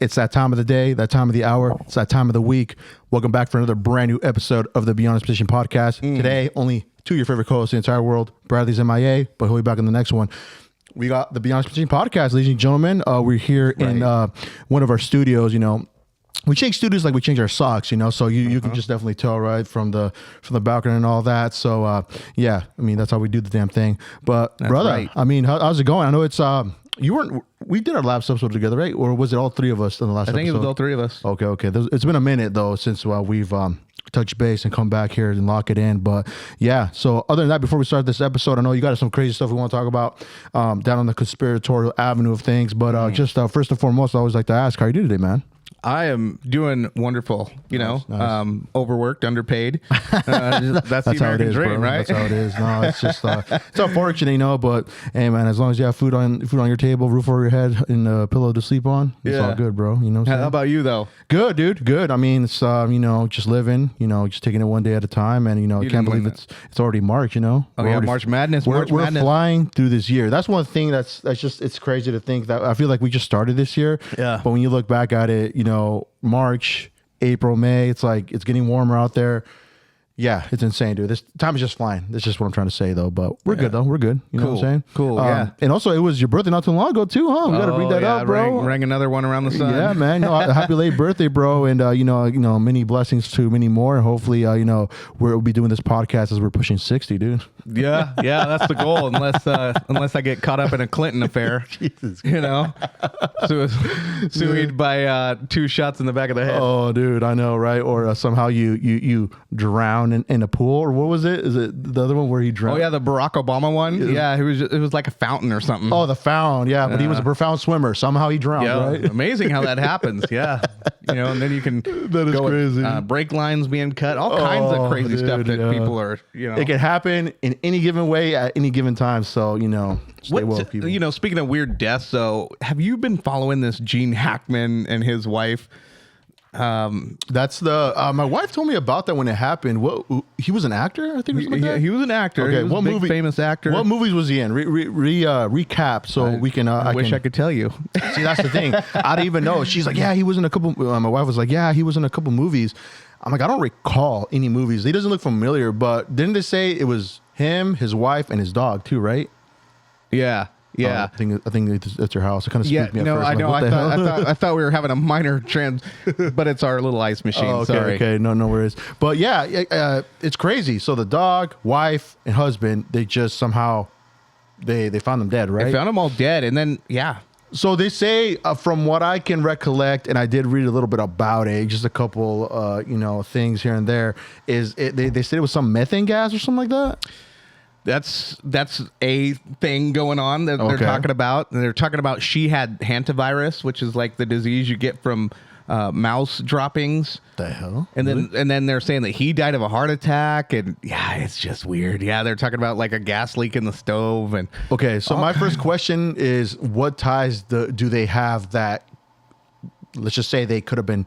It's that time of the day, that time of the hour, it's that time of the week. Welcome back for another brand new episode of the Beyond His Position podcast. Today, only two of your favorite co-hosts in the entire world. Bradley's MIA, but he'll be back in the next one. We got the Beyond His Position podcast, ladies and gentlemen. We're here in one of our studios. You know, we change studios like we change our socks. You know, so you can just definitely tell right from the balcony and all that. So yeah, I mean that's how we do the damn thing. But that's brother, right. I mean, how's it going? I know it's you weren't. We did our last episode together, right? Or was it all three of us in the last episode? I think it was all three of us. Okay. It's been a minute, though, since we've touched base and come back here and lock it in. But, yeah, so other than that, before we start this episode, I know you got some crazy stuff we want to talk about down on the conspiratorial avenue of things. But just first and foremost, I always like to ask, how are you doing today, man? I am doing wonderful, nice. Overworked, underpaid. That's the American dream, right? That's how it is. No, it's just, it's unfortunate, you know, but hey, man, as long as you have food on your table, roof over your head, and a pillow to sleep on, it's all good, bro. You know what I'm saying? How about you, though? Good, dude. Good. I mean, it's, just living, just taking it one day at a time. And, I can't believe it's already March, Oh, yeah, March Madness. We're flying through this year. That's one thing that's just, it's crazy to think that I feel like we just started this year. Yeah. But when you look back at it, March, April, May, it's like it's getting warmer out there. Yeah, it's insane, dude. This time is just flying. That's just what I'm trying to say, though. But we're good, though. We're good. You know what I'm saying? Cool. Yeah. And also, it was your birthday not too long ago, too, huh? We got to bring that up, bro. Rang another one around the sun. Yeah, man. Happy late birthday, bro. And many blessings to many more. Hopefully, we'll be doing this podcast as we're pushing 60, dude. Yeah, that's the goal. Unless I get caught up in a Clinton affair, Jesus, sued by 2 shots in the back of the head. Oh, dude, I know, right? Or somehow you drown in a pool, or what was it? Is it the other one where he drowned? Oh yeah, the Barack Obama one. Yeah, it was like a fountain or something. Oh, the fountain. Yeah, but he was a profound swimmer. Somehow he drowned. Yeah, right? Amazing how that happens. Yeah, and then you can that is go crazy. With, brake lines being cut, all kinds of crazy stuff that people are. It can happen in any given way at any given time. So stay woke, people. Speaking of weird deaths, though, have you been following this Gene Hackman and his wife? That's the my wife told me about that when it happened. What, he was an actor, I think. Yeah, he was an actor. Okay, what movie? Famous actor. What movies was he in? Recap so we can. I wish I could tell you. See, that's the thing. I didn't even know. She's like, yeah, he was in a couple. My wife was like, yeah, he was in a couple movies. I'm like, I don't recall any movies. He doesn't look familiar, but didn't they say it was him, his wife, and his dog too, right? Yeah. I think it's your house. It kind of spooked me at first. I know. Like, I thought we were having a minor but it's our little ice machine. Oh, okay, Sorry. Okay, no worries. But yeah, it's crazy. So the dog, wife, and husband, they just somehow they found them dead, right? They found them all dead, and then So they say, from what I can recollect, and I did read a little bit about it, just a couple, things here and there. They said it was some methane gas or something like that. That's a thing going on that they're talking about. They're talking about she had hantavirus, which is like the disease you get from mouse droppings. The hell? And then they're saying that he died of a heart attack, and it's just weird. Yeah, they're talking about like a gas leak in the stove and. Okay, so my first question is, what ties do they have that? Let's just say they could have been,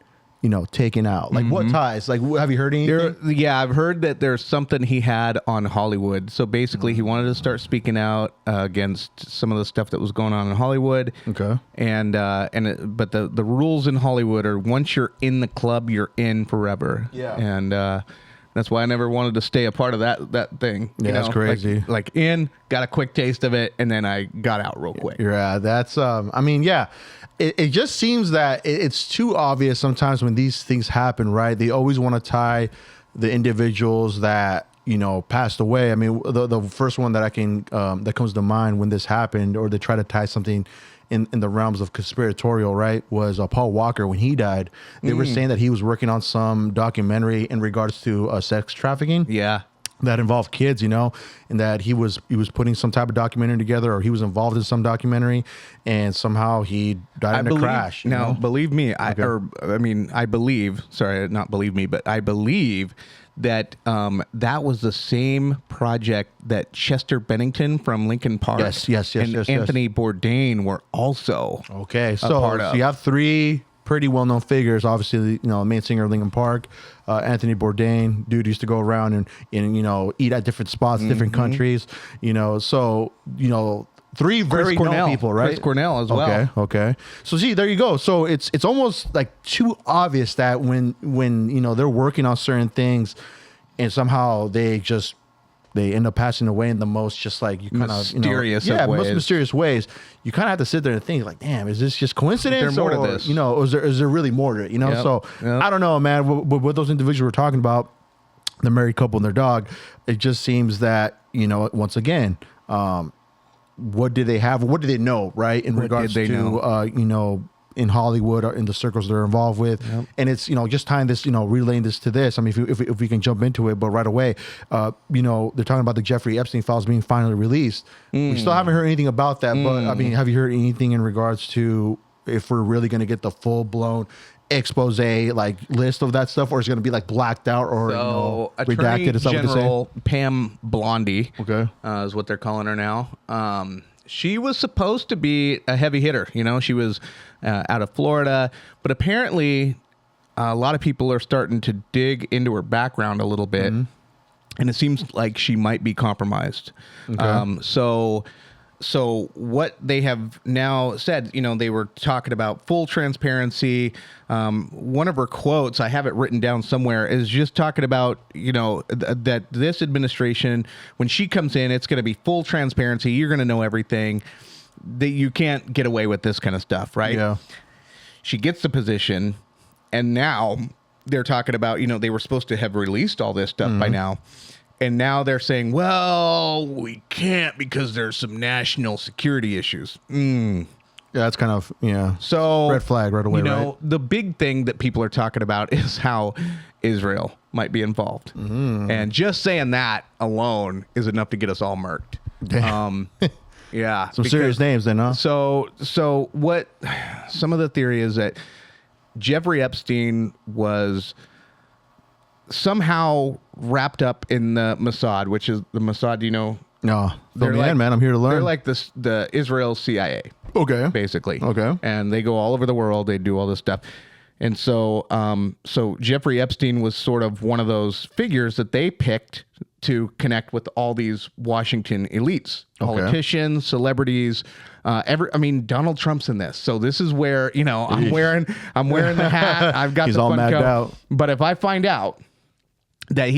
taken out. Like what ties? Like, have you heard anything? I've heard that there's something he had on Hollywood. So basically, he wanted to start speaking out against some of the stuff that was going on in Hollywood. Okay. But the rules in Hollywood are once you're in the club, you're in forever. Yeah. And that's why I never wanted to stay a part of that thing. Yeah, that's crazy. Like got a quick taste of it, and then I got out real quick. Yeah, that's It just seems that it's too obvious sometimes when these things happen, right? They always want to tie the individuals that, passed away. I mean, the first one that I can, that comes to mind when this happened, or they try to tie something in the realms of conspiratorial, right, was Paul Walker. When he died, they were saying that he was working on some documentary in regards to sex trafficking. Yeah. That involved kids, and that he was putting some type of documentary together, or he was involved in some documentary, and somehow he died in a crash. Now, believe me, I believe. Sorry, not believe me, but I believe that that was the same project that Chester Bennington from Linkin Park, yes, Anthony Bourdain were also so part of. You have 3 pretty well-known figures. Obviously, main singer of Linkin Park, Anthony Bourdain. Dude used to go around and eat at different spots, different countries. So Three very known people, right? Chris Cornell as well. Okay. So see, there you go. So it's almost like too obvious that when they're working on certain things, and somehow they end up passing away in the most just like you kind of mysterious most mysterious ways. You kind of have to sit there and think like, damn, is this just coincidence? Is there more to this? Or is there really more to it? So I don't know, man. What those individuals were talking about, the married couple and their dog, it just seems that once again, what did they have? What do they know, right? In regards to in Hollywood or in the circles they're involved with. Yep. And it's, just tying this, relaying this to this. I mean, if we can jump into it, but right away, they're talking about the Jeffrey Epstein files being finally released. We still haven't heard anything about that, but I mean, have you heard anything in regards to if we're really going to get the full blown expose like list of that stuff, or is it going to be like blacked out or redacted? Is that what they say? Pam Blondie, is what they're calling her now. She was supposed to be a heavy hitter. She was out of Florida, but apparently a lot of people are starting to dig into her background a little bit, and it seems like she might be compromised. So what they have now said, they were talking about full transparency. One of her quotes, I have it written down somewhere, is just talking about, that this administration, when she comes in, it's going to be full transparency. You're going to know everything. That you can't get away with this kind of stuff, right? Yeah. She gets the position, and now they're talking about, they were supposed to have released all this stuff by now. And now they're saying, well, we can't because there's some national security issues. Yeah, that's kind of, So red flag right away, right? The big thing that people are talking about is how Israel might be involved. And just saying that alone is enough to get us all murked. Yeah. Some serious names then, huh? So what some of the theory is that Jeffrey Epstein was somehow wrapped up in the Mossad, which is the Mossad, No, fill me in, man. I'm here to learn. They're like the Israel CIA. Okay. Basically. Okay. And they go all over the world. They do all this stuff. And so Jeffrey Epstein was sort of one of those figures that they picked to connect with all these Washington elites, politicians, celebrities. Donald Trump's in this. So this is where, I'm wearing the hat. I've got he's the all fun magged coat. out. But if I find out that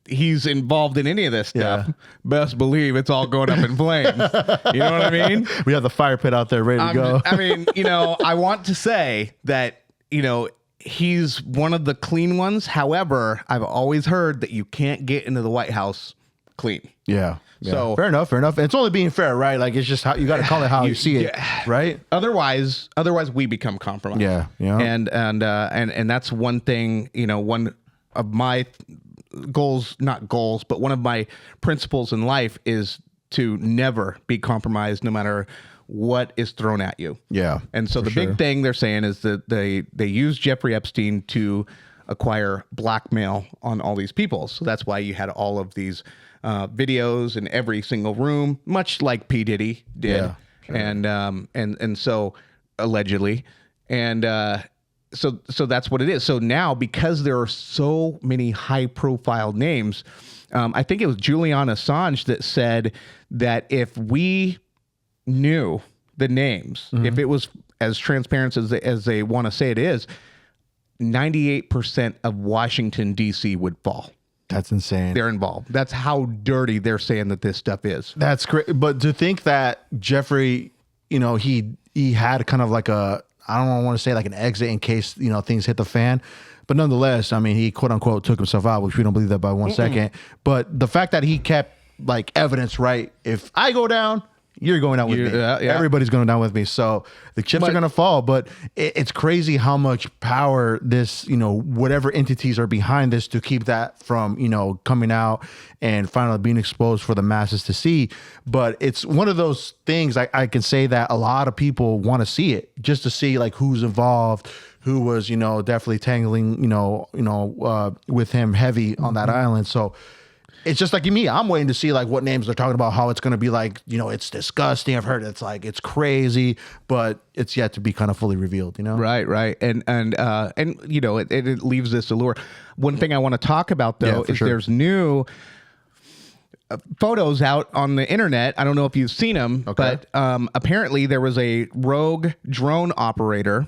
he's involved in any of this stuff, best believe it's all going up in flames. You know what I mean? We have the fire pit out there ready to go. I want to say that, he's one of the clean ones. However, I've always heard that you can't get into the White House clean. Yeah. So fair enough. And it's only being fair, right? Like it's just how you got to call it how you see it, right? Otherwise we become compromised. Yeah. And that's one thing, one of my not goals, but one of my principles in life is to never be compromised, no matter what is thrown at you. Yeah. And so the big thing they're saying is that they use Jeffrey Epstein to acquire blackmail on all these people. So that's why you had all of these videos in every single room, much like P. Diddy did. Yeah, sure. And so allegedly. And so that's what it is. So now, because there are so many high profile names, I think it was Julian Assange that said that if we knew the names, if it was as transparent as they want to say it is, 98% of Washington, D.C. would fall. That's insane. They're involved. That's how dirty they're saying that this stuff is. That's great. But to think that Jeffrey, he had kind of like I don't want to say like an exit in case, things hit the fan. But nonetheless, he quote unquote took himself out, which we don't believe that by one second. But the fact that he kept like evidence, right? If I go down, you're going down with me. Everybody's going down with me. So the chips are going to fall. But it's crazy how much power this, whatever entities are behind this to keep that from, coming out and finally being exposed for the masses to see. But it's one of those things I can say that a lot of people want to see it, just to see like who's involved, who was, definitely tangling, with him heavy on that island. So it's just like me. I'm waiting to see like what names they're talking about, how it's going to be like, it's disgusting. I've heard it's like, it's crazy, but it's yet to be kind of fully revealed, Right. And it leaves this allure. One thing I want to talk about though is there's new photos out on the internet. I don't know if you've seen them, but apparently there was a rogue drone operator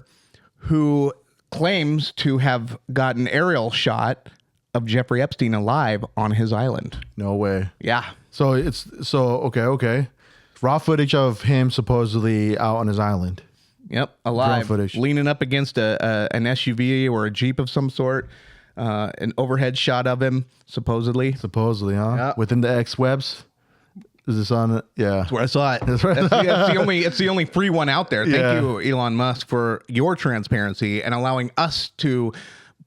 who claims to have got an aerial shot of Jeffrey Epstein alive on his island. No way. Yeah. So okay. Raw footage of him supposedly out on his island. Yep, alive, footage. leaning up against an SUV or a Jeep of some sort. An overhead shot of him, supposedly. Supposedly, huh? Yep. Within the X webs. Is this on it? Yeah. That's where I saw it. That's right. It's the only free one out there. Thank you, Elon Musk, for your transparency and allowing us to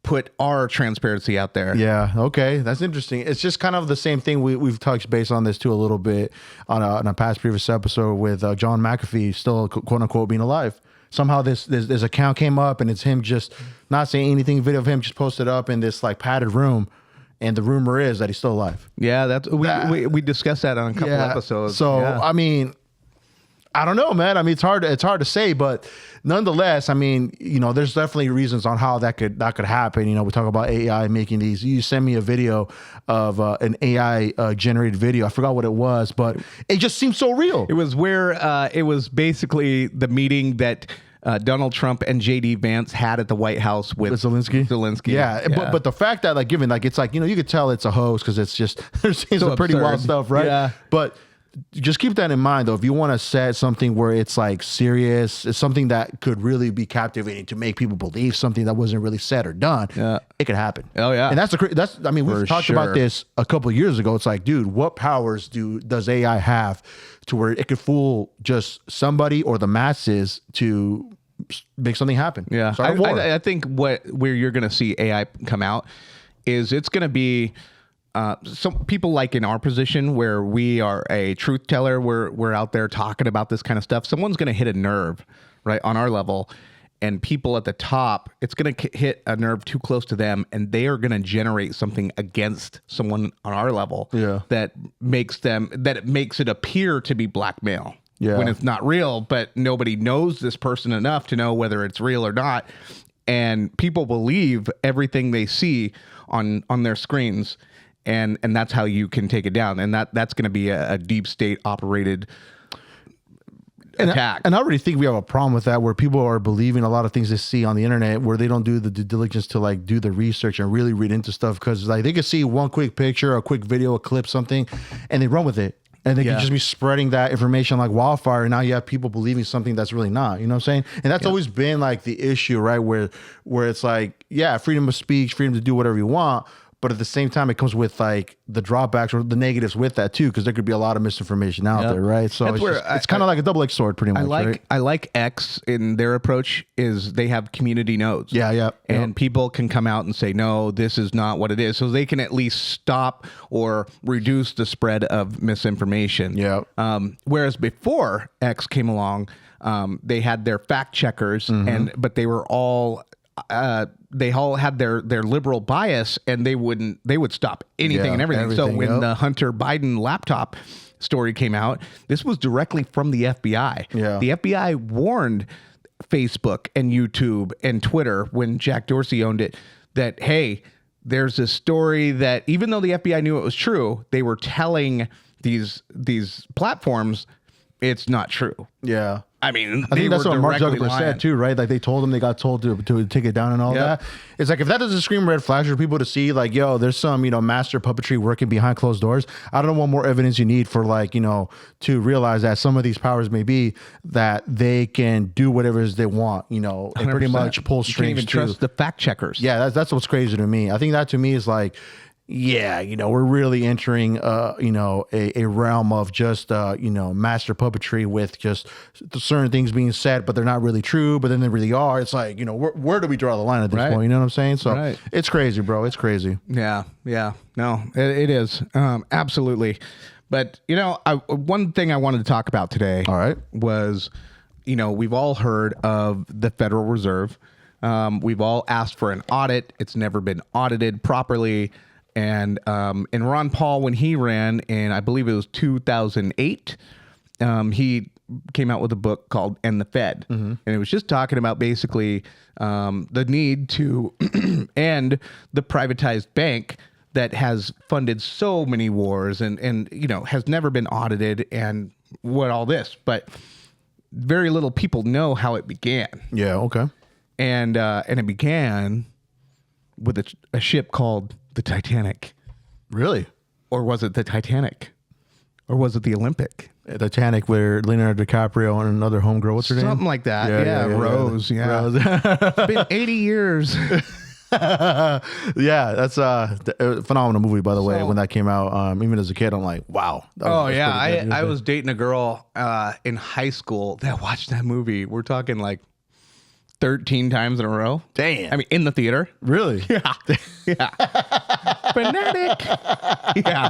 put our transparency out there. Yeah. Okay. That's interesting. It's just kind of the same thing. We've touched base on this too a little bit on a past previous episode with John McAfee still quote unquote being alive. Somehow this account came up and it's him just not saying anything. Video of him just posted up in this like padded room, and the rumor is that he's still alive. Yeah, we discussed that on a couple episodes. So yeah. I mean, I don't know, man. I mean, it's hard to say, but nonetheless, I mean, there's definitely reasons on how that could happen. We talk about AI making these. You send me a video of an AI generated video. I forgot what it was, but it just seems so real. It was where it was basically the meeting that Donald Trump and JD Vance had at the White House with Zelensky. Yeah. But the fact that it's you could tell it's a hoax because it's just there's some pretty wild stuff, right? Yeah. But just keep that in mind, though. If you want to set something where it's like serious, it's something that could really be captivating to make people believe something that wasn't really said or done. Yeah. It could happen. Oh yeah, and we've talked about this a couple of years ago. It's like, dude, what powers does AI have to where it could fool just somebody or the masses to make something happen? Yeah, I think where you're going to see AI come out is it's going to be. Some people like in our position where we are a truth teller, we're out there talking about this kind of stuff. Someone's going to hit a nerve, right, on our level, and people at the top, it's going to hit a nerve too close to them, and they are going to generate something against someone on our level that makes it appear to be blackmail when it's not real, but nobody knows this person enough to know whether it's real or not, and people believe everything they see on their screens. And that's how you can take it down. And that's going to be a deep state operated attack. And I already think we have a problem with that, where people are believing a lot of things they see on the internet, where they don't do the due diligence to like do the research and really read into stuff. Because like they can see one quick picture, a quick video, a clip, something, and they run with it. And they can just be spreading that information like wildfire. And now you have people believing something that's really not. You know what I'm saying? And that's always been like the issue, right? Where it's like, freedom of speech, freedom to do whatever you want. But at the same time, it comes with like the drawbacks or the negatives with that too, because there could be a lot of misinformation out there, right? So it's kind of like a double-edged sword, pretty much. I like X in their approach is they have community nodes. And people can come out and say, no, this is not what it is, so they can at least stop or reduce the spread of misinformation. Whereas before X came along, they had their fact checkers, but they were all. They all had their liberal bias, and they would stop anything and everything. So when the Hunter Biden laptop story came out, this was directly from the FBI. The FBI warned Facebook and YouTube and Twitter when Jack Dorsey owned it that, hey, there's this story that even though the FBI knew it was true, they were telling these platforms it's not true. I mean, I think that's what Mark Zuckerberg said too, right? Like they told them they got told to take it down and all that. It's like if that doesn't scream red flags for people to see, like, yo, there's some master puppetry working behind closed doors. I don't know what more evidence you need for like to realize that some of these powers may be that they can do whatever it is they want, and pretty much pull strings. You can't even trust the fact checkers. Yeah, that's what's crazy to me. I think that to me is like. Yeah, we're really entering, a realm of just, master puppetry with just certain things being said, but they're not really true, but then they really are. It's like, where do we draw the line at this point? You know what I'm saying? So it's crazy, bro. It's crazy. Yeah. No, it is. Absolutely. But, one thing I wanted to talk about today was, we've all heard of the Federal Reserve. We've all asked for an audit. It's never been audited properly. And Ron Paul, when he ran in, I believe it was 2008, he came out with a book called End the Fed. And it was just talking about basically the need to end the privatized bank that has funded so many wars and you know has never been audited and what all this, but very little people know how it began. Yeah. Okay. And it began with a ship called the Titanic. Really? Or was it the Titanic? Or was it the Olympic? Titanic, where Leonardo DiCaprio and another homegirl, what's her name? Something like that. Yeah, Rose. Yeah. Rose. It's been 80 years. Yeah, that's a phenomenal movie, by the way. So- When that came out, even as a kid, I'm like, wow. Oh, yeah. I was dating a girl in high school that watched that movie. We're talking like 13 times in a row. Damn. I mean, in the theater. Really? Yeah. Yeah. Fanatic. Yeah.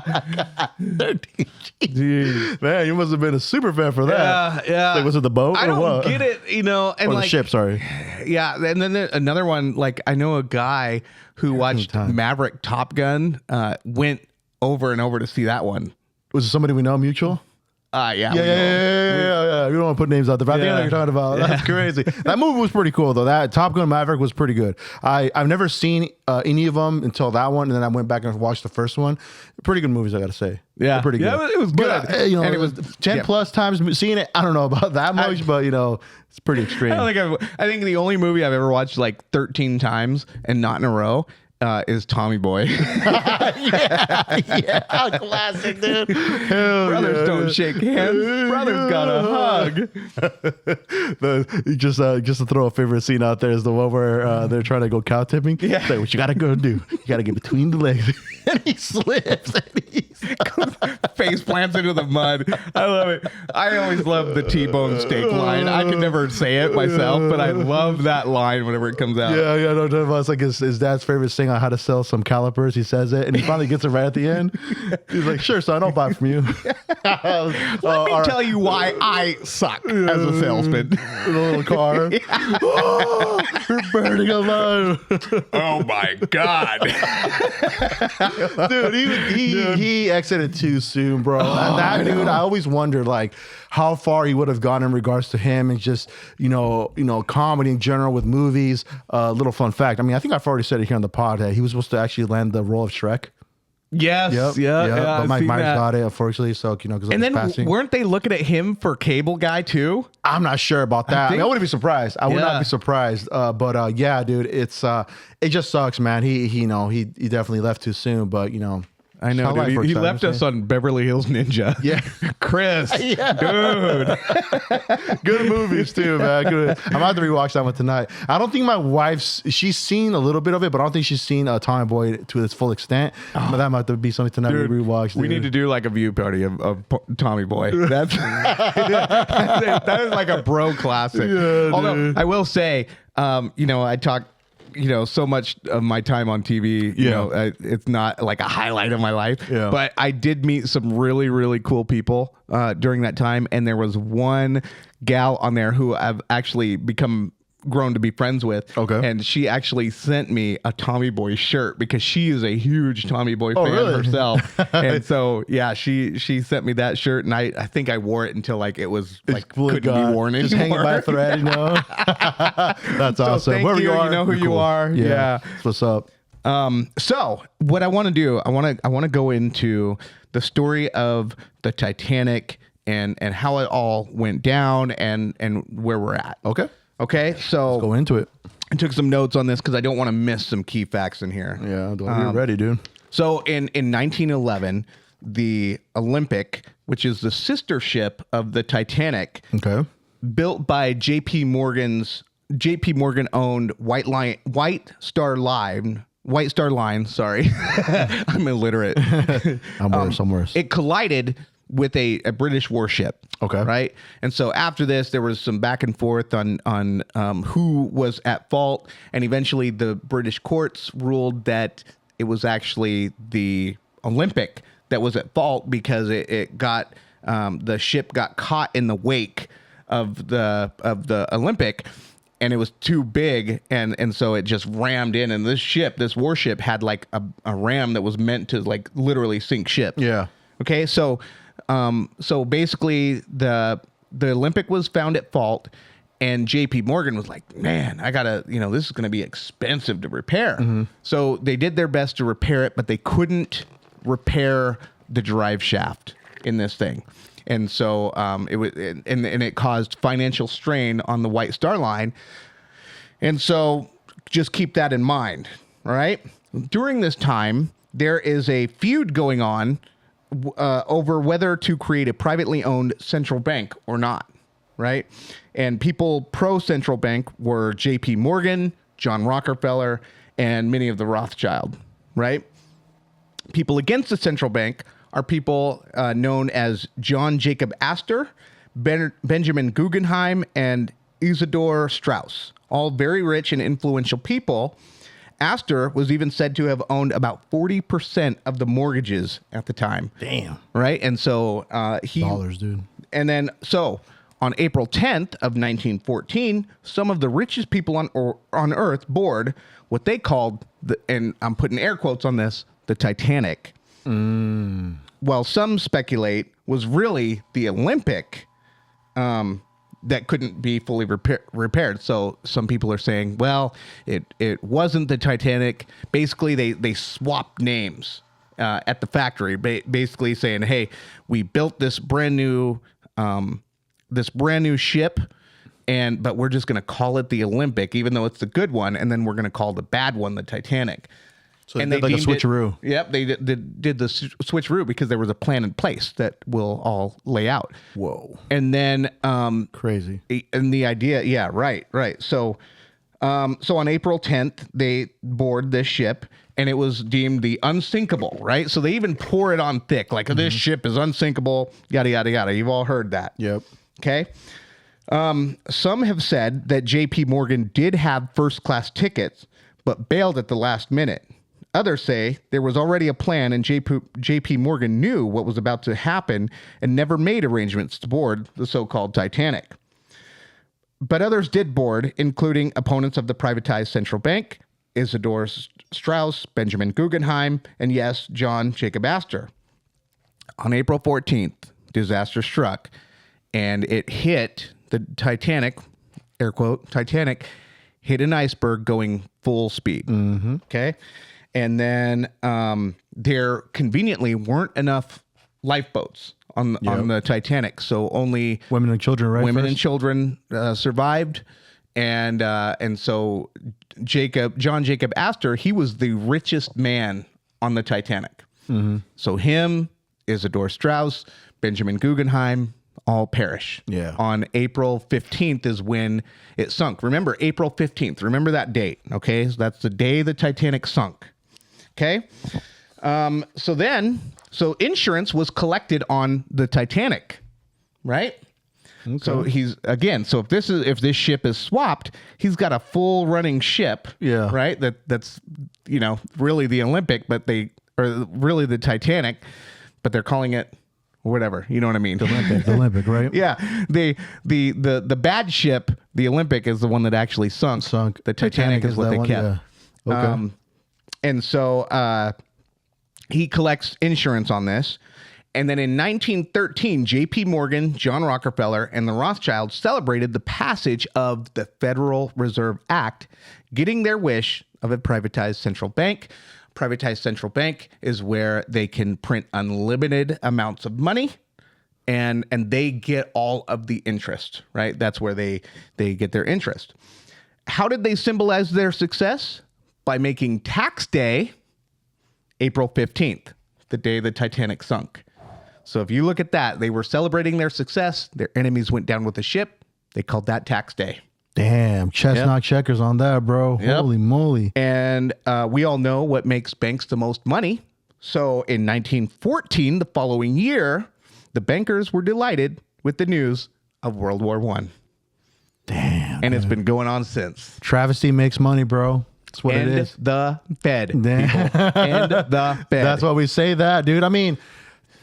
13. Jeez. Man, you must have been a super fan for that. Yeah. Like, was it the boat I or don't what? get it, you know, and Or like the ship, sorry. yeah, and then another one, like I know a guy who watched time. Maverick Top Gun, went over and over to see that one. Was it somebody we know, mutual? Yeah, Yeah. We don't want to put names out there, but I think I know what you're talking about. That's crazy. That movie was pretty cool, though. That Top Gun Maverick was pretty good. I've never seen any of them until that one, and then I went back and watched the first one. Pretty good movies, I got to say. Yeah. They're pretty good. Yeah, it was good. But, you know, And it was 10 plus times seeing it. I don't know about that much, but you know, it's pretty extreme. I think the only movie I've ever watched like 13 times and not in a row is Tommy Boy. Yeah, classic, dude. Brothers don't shake hands. Brothers got a hug. Just to throw a favorite scene out there is the one where they're trying to go cow tipping. Yeah. It's like, what you gotta go do? You gotta get between the legs, and he slips. And he's Face plants into the mud. I love it. I always love the T-bone steak line. I could never say it myself, but I love that line whenever it comes out. yeah. No, it's like his dad's favorite thing on how to sell some calipers. He says it, and he finally gets it right at the end. He's like, "Sure, son, I'll buy from you." Let me tell you why I suck as a salesman. In a little car. Oh, you're burning alive. Oh my God. Dude, he exited too soon, bro. And that dude, I always wondered like how far he would have gone in regards to him and just you know comedy in general with movies. Little fun fact. I mean, I think I've already said it here on the pod that he was supposed to actually land the role of Shrek. Yes. Yeah. But Mike I've seen Myers that. got it, unfortunately. So you know, because And then passing. weren't they looking at him for Cable Guy too? I'm not sure about that. I think- wouldn't be surprised. I would not Yeah. be surprised. But yeah, dude, it just sucks, man. He definitely left too soon. But you know. I know, how life dude. works He out, left you us say? on Beverly Hills Ninja. Yeah. Chris. Yeah. Dude. Good movies too, man. Good. I'm about to rewatch that one tonight. I don't think my she's seen a little bit of it, but I don't think she's seen Tommy Boy to its full extent. But that might be something tonight Dude, we rewatch. we need to do like a view party of Tommy Boy. That's that is like a bro classic. Yeah, Although dude. I will say, you know, I talk, you know, so much of my time on TV. You know, it's not like a highlight of my life. Yeah. But I did meet some really, really cool people during that time, and there was one gal on there who I've actually grown to be friends with. Okay. And she actually sent me a Tommy Boy shirt because she is a huge Tommy Boy fan really? herself. And so yeah, she sent me that shirt, and I think I wore it until like it was like couldn't be worn anymore. Just hanging by a thread, you know. That's awesome. thank Wherever you. you are, You know who you're you cool. are. Yeah. That's what's up. So what I want to do, I want to go into the story of the Titanic and how it all went down and where we're at. Okay, so Go into it. I took some notes on this because I don't want to miss some key facts in here. Yeah, you're ready, dude. So in 1911, the Olympic, which is the sister ship of the Titanic, Okay. built by J.P. Morgan owned White Star Line. Sorry, I'm illiterate. I'm worse. It collided with a British warship. Okay. Right. And so after this, there was some back and forth on who was at fault. And eventually the British courts ruled that it was actually the Olympic that was at fault because it got the ship got caught in the wake of the Olympic. And it was too big, and so it just rammed in. And this warship had like a ram that was meant to like literally sink ships. Yeah. Okay, so basically the Olympic was found at fault, And JP Morgan was like, man, I gotta, this is gonna be expensive to repair. So they did their best to repair it, but they couldn't repair the drive shaft in this thing. And so it was, and it caused financial strain on the White Star Line. And so just keep that in mind, all right? During this time, there is a feud going on over whether to create a privately owned central bank or not, right? And people pro central bank were JP Morgan, John Rockefeller, and many of the Rothschild, right? People against the central bank are people known as John Jacob Astor, Benjamin Guggenheim, and Isidor Straus, all very rich and influential people. Astor was even said to have owned about 40% of the mortgages at the time. Damn. Right? And so Dollars, dude. And then so on April 10th of 1914, some of the richest people on Earth board what they called and I'm putting air quotes on this, the Titanic. Well, some speculate was really the Olympic that couldn't be fully repaired. So some people are saying, well, it wasn't the Titanic. Basically, they swapped names at the factory, basically saying, hey, we built this brand new ship, but we're just going to call it the Olympic, even though it's the good one, and then we're going to call the bad one the Titanic. So and they did like a switcheroo. Yep, they did the switcheroo because there was a plan in place that we'll all lay out. Whoa. And then crazy. And the idea, yeah, right. So on April 10th, they board this ship, and it was deemed the unsinkable, right? So they even pour it on thick, like this ship is unsinkable, yada yada yada. You've all heard that. Yep. Okay. Some have said that J.P. Morgan did have first-class tickets, but bailed at the last minute. Others say there was already a plan and J.P. Morgan knew what was about to happen and never made arrangements to board the so-called Titanic. But others did board, including opponents of the privatized central bank, Isidor Straus, Benjamin Guggenheim, and yes, John Jacob Astor. On April 14th, disaster struck, and it hit the Titanic, air quote, Titanic, hit an iceberg going full speed. Okay? And then there conveniently weren't enough lifeboats on the Titanic, so only women and children, right? Women and children survived, and so John Jacob Astor, he was the richest man on the Titanic. So him, Isidor Straus, Benjamin Guggenheim, all perish. Yeah. On April 15th is when it sunk. Remember April 15th. Remember that date. Okay, so that's the day the Titanic sunk. Okay. So insurance was collected on the Titanic, right? Okay. So if this ship is swapped, he's got a full running ship. Yeah. Right. That's really the Olympic, or really the Titanic, but they're calling it whatever. You know what I mean? The Olympic, right? Yeah. The bad ship, the Olympic, is the one that actually sunk. The Titanic is what they kept. Yeah. Okay. And so he collects insurance on this. And then in 1913, J.P. Morgan, John Rockefeller, and the Rothschilds celebrated the passage of the Federal Reserve Act, getting their wish of a privatized central bank. Privatized central bank is where they can print unlimited amounts of money, and they get all of the interest, right? That's where they get their interest. How did they symbolize their success? By making tax day April 15th, the day the Titanic sunk. So if you look at that, they were celebrating their success. Their enemies went down with the ship. They called that tax day. Damn, chestnut checkers on that, bro. Yep. Holy moly. And we all know what makes banks the most money. So in 1914, the following year, the bankers were delighted with the news of World War I. Damn. And it's been going on since. Travesty makes money, bro. That's what it is. The Fed. People. And the Fed. That's why we say that, dude. I mean,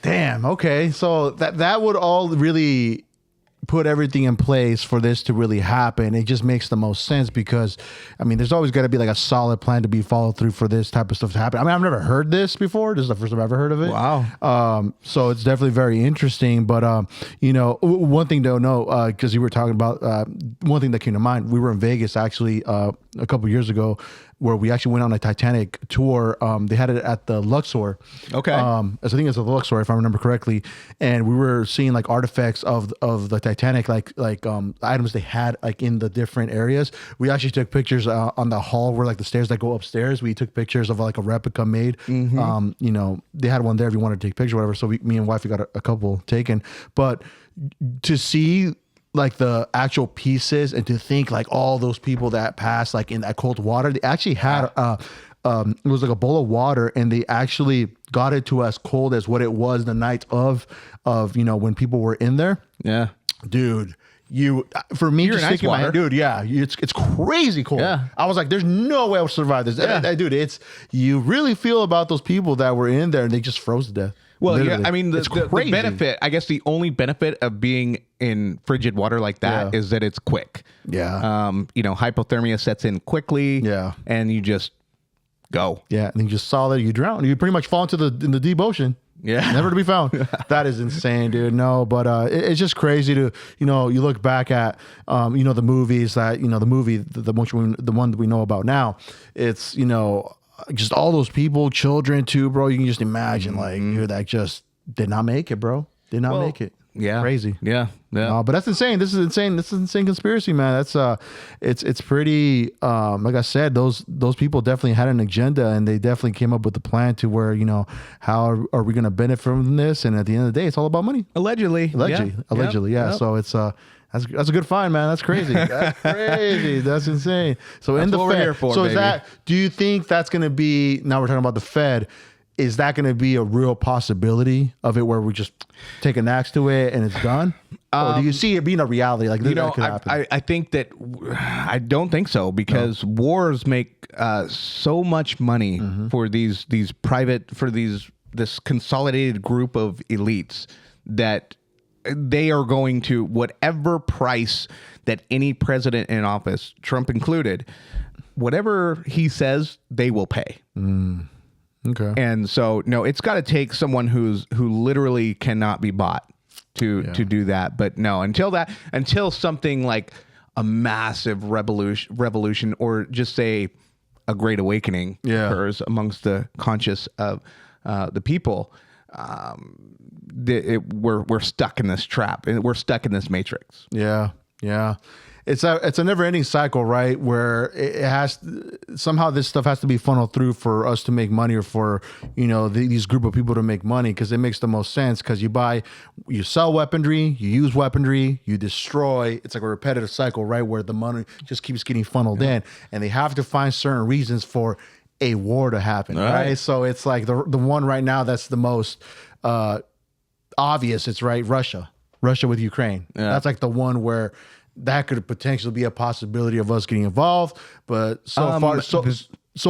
damn. Okay. So that would all really put everything in place for this to really happen. It just makes the most sense because, I mean, there's always got to be like a solid plan to be followed through for this type of stuff to happen. I mean, I've never heard this before. This is the first time I've ever heard of it. Wow. So it's definitely very interesting. But, one thing to know, because you were talking about, one thing that came to mind, we were in Vegas actually a couple years ago where we actually went on a Titanic tour. They had it at the Luxor. Okay. I think it's the Luxor, if I remember correctly. And we were seeing like artifacts of the Titanic, like items they had like in the different areas. We actually took pictures on the hall where like the stairs that go upstairs. We took pictures of like a replica made. They had one there if you wanted to take pictures or whatever. So me and wifey got a couple taken. But to see like the actual pieces and to think like all those people that passed like in that cold water, they actually had it was like a bowl of water and they actually got it to as cold as what it was the night of when people were in there. Yeah. Dude, for me, You're just in ice thinking, water. dude, yeah, it's crazy cold. Yeah. I was like, there's no way I would survive this. Yeah. Dude, you really feel about those people that were in there and they just froze to death. Well, Literally. yeah, I mean, It's the crazy. benefit, I guess the only benefit of being in frigid water like that Yeah. is that it's quick. Yeah. Hypothermia sets in quickly. Yeah. And you just go. Yeah, and you just saw that you drown. You pretty much fall into in the deep ocean. Yeah. Never to be found. That is insane, dude. No, but it's just crazy to, you look back at, the movies that, the one that we know about now. It's, just all those people, children too, bro. You can just imagine like, dude, that just did not make it, bro. Did not make it. Yeah. Crazy. Yeah. Yeah. No, but that's insane. This is insane. This is insane conspiracy, man. That's it's pretty. Like I said, those people definitely had an agenda, and they definitely came up with a plan to where how are we going to benefit from this? And at the end of the day, it's all about money. Allegedly. Yeah. Yep. So it's that's a good find, man. That's crazy. That's crazy. That's insane. So That's in the what we're Fed, here for, so baby. do you think that's going to be? Now we're talking about the Fed. Is that going to be a real possibility of it where we just take an axe to it and it's done? Or do you see it being a reality? Like that could happen? I think that I don't think so because wars make so much money for these private this consolidated group of elites that they are going to whatever price that any president in office, Trump included, whatever he says, they will pay. Okay. And so, no, it's got to take someone who literally cannot be bought to do that. But no, until something like a massive revolution or just say a great awakening occurs amongst the conscious of the people, we're stuck in this trap and we're stuck in this matrix. Yeah. Yeah. It's a never ending cycle, right? Where it has somehow this stuff has to be funneled through for us to make money or for, these group of people to make money. Cause it makes the most sense. Cause you sell weaponry, you use weaponry, you destroy. It's like a repetitive cycle, right? Where the money just keeps getting funneled in and they have to find certain reasons for a war to happen. Right. So it's like the one right now that's the most, obvious. It's right. Russia with Ukraine. Yeah. That's like the one where that could potentially be a possibility of us getting involved, but so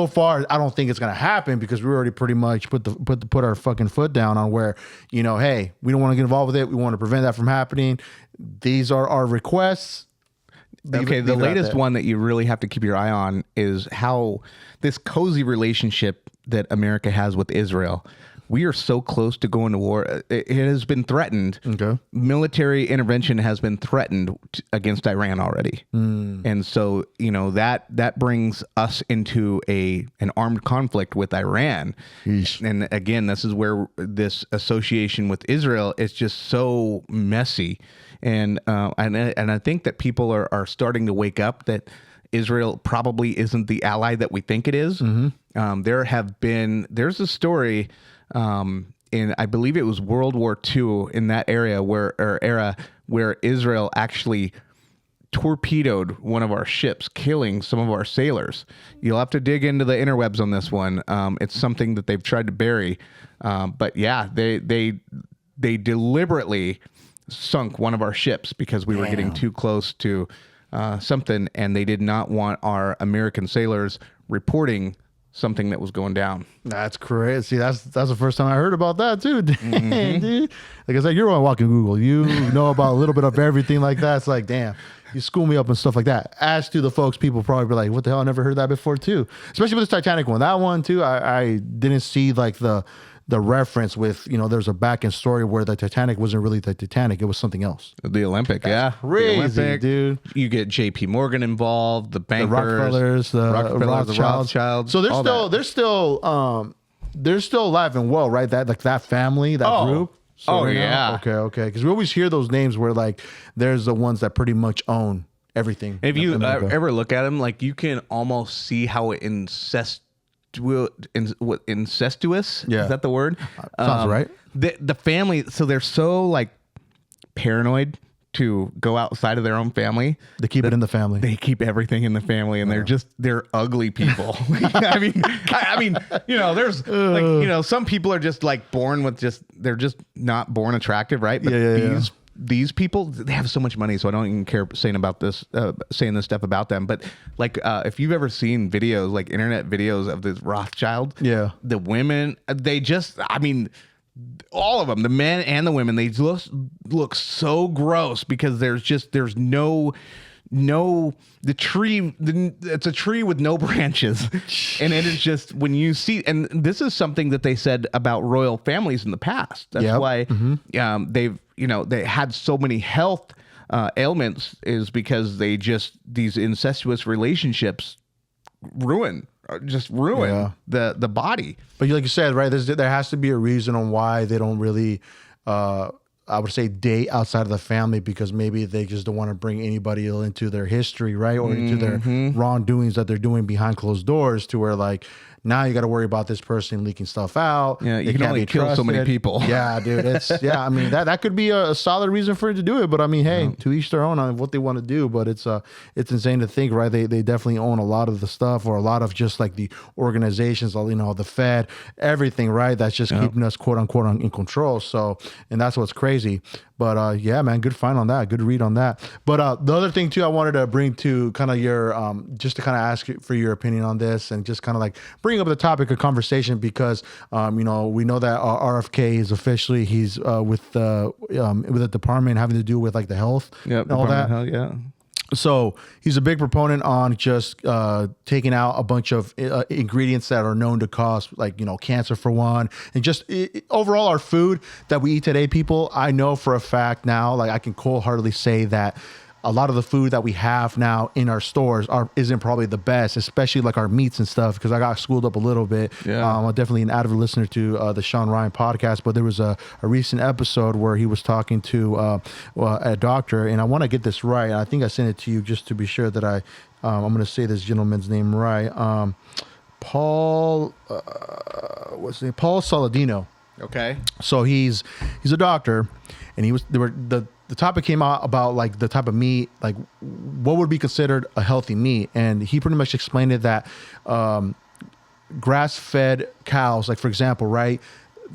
far, I don't think it's gonna happen because we already pretty much put our fucking foot down on where hey, we don't want to get involved with it. We want to prevent that from happening. These are our requests. The latest one that you really have to keep your eye on is how this cozy relationship that America has with Israel. We are so close to going to war. It has been threatened. Okay. Military intervention has been threatened against Iran already. And so, that brings us into an armed conflict with Iran. Yeesh. And again, this is where this association with Israel is just so messy. And I think that people are starting to wake up that Israel probably isn't the ally that we think it is. There's a story in, I believe it was World War II in that era where Israel actually torpedoed one of our ships, killing some of our sailors. You'll have to dig into the interwebs on this one. It's something that they've tried to bury. But yeah, they deliberately sunk one of our ships because we were getting too close to something, and they did not want our American sailors reporting something that was going down. That's crazy. That's the first time I heard about that too. Dang, dude. Like I said, you're on walking Google. You know about a little bit of everything like that. It's like, damn, you school me up and stuff like that. As to the folks, people probably be like, what the hell? I never heard that before too. Especially with this Titanic one. That one too, I didn't see like the reference with, there's a back end story where the Titanic wasn't really the Titanic. It was something else. The Olympic, Crazy, the Olympic, dude. You get J.P. Morgan involved, the bankers, the Rothschilds. So they're still alive and well, right? That family, that group. So yeah. Okay. Because we always hear those names where like there's the ones that pretty much own everything. If you ever look at them, like you can almost see how incestuous. Yeah. Is that the word? Sounds right. The family, so they're so like paranoid to go outside of their own family. They keep it in the family. They keep everything in the family, and they're ugly people. I mean, there's like, some people are just like born with they're just not born attractive, right? But these people, they have so much money, so I don't even care saying this stuff about them. But like, if you've ever seen videos, like internet videos of this Rothschild, the women, all of them, the men and the women, they look so gross because there's no it's a tree with no branches. And it is just, when you see, and this is something that they said about royal families in the past. That's why they had so many health ailments, is because these incestuous relationships ruin the body. But like you said, right, there has to be a reason on why they don't really I would say date outside of the family, because maybe they just don't want to bring anybody into their history, right? Or into their wrongdoings that they're doing behind closed doors, to where like, now you got to worry about this person leaking stuff out. Yeah, you can only kill so many people. Yeah, dude. I mean, that could be a solid reason for it to do it. But I mean, hey, to each their own on what they want to do. But it's insane to think, right? They definitely own a lot of the stuff, or a lot of just like the organizations, the Fed, everything, right? That's just keeping us quote unquote in control. So, and that's what's crazy. But yeah, man, good find on that. Good read on that. But the other thing too, I wanted to bring to kind of your, just to kind of ask you for your opinion on this, and just kind of like bring up the topic of conversation, because we know that RFK is officially, he's with the department having to do with like the health and all that. Health, So he's a big proponent on just taking out a bunch of ingredients that are known to cause, like, cancer for one, and just overall our food that we eat today, people. I know for a fact now, like I can wholeheartedly say that a lot of the food that we have now in our stores isn't probably the best, especially like our meats and stuff, because I got schooled up a little bit. I'm definitely an avid listener to the Sean Ryan podcast, but there was a recent episode where he was talking to a doctor, and I want to get this right. I think I sent it to you just to be sure that I'm going to say this gentleman's name right. Paul, what's his name? Paul Saladino. Okay. So he's a doctor, and the topic came out about like the type of meat, like what would be considered a healthy meat. And he pretty much explained it that grass-fed cows, like for example, right,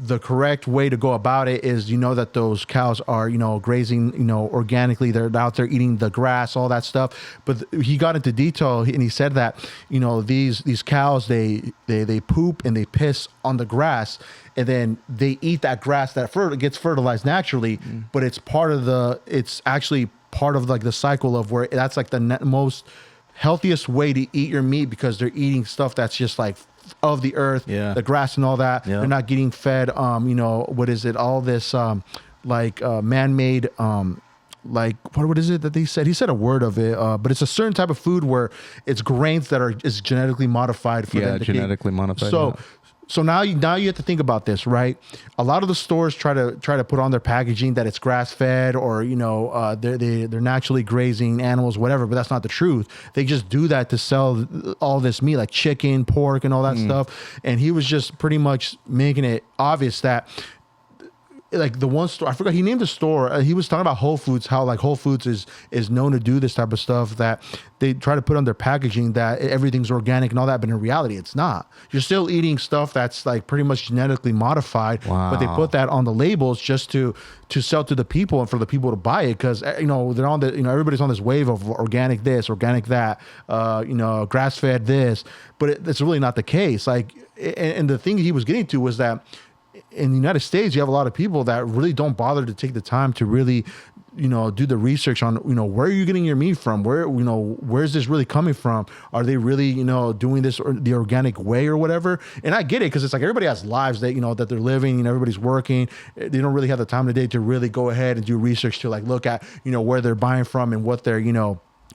the correct way to go about it is, that those cows are, grazing, organically. They're out there eating the grass, all that stuff. But he got into detail, and he said that, these cows, they poop and they piss on the grass, and then they eat that grass that gets fertilized naturally. But it's actually part of like the cycle of where that's like the most healthiest way to eat your meat, because they're eating stuff that's just like of the earth, the grass and all that. They're not getting fed what is it, all this man-made like what is it that they said? He said a word of it, but it's a certain type of food where it's grains that is genetically modified for them to genetically modified. So now you have to think about this, right? A lot of the stores try to put on their packaging that it's grass fed, or they're naturally grazing animals, whatever. But that's not the truth. They just do that to sell all this meat, like chicken, pork, and all that stuff. And he was just pretty much making it obvious that like the one store, I forgot, he named the store. He was talking about Whole Foods, how like Whole Foods is known to do this type of stuff, that they try to put on their packaging that everything's organic and all that, but in reality it's not. You're still eating stuff that's like pretty much genetically modified, but they put that on the labels just to sell to the people and for the people to buy it, because they're on the, everybody's on this wave of organic this, organic that, grass fed this, but it's really not the case. Like, and the thing he was getting to was that in the United States, you have a lot of people that really don't bother to take the time to really, do the research on, where are you getting your meat from? Where's this really coming from? Are they really, doing this the organic way or whatever? And I get it, because it's like everybody has lives that, that they're living, everybody's working. They don't really have the time of the day to really go ahead and do research to like look at, where they're buying from and what they're,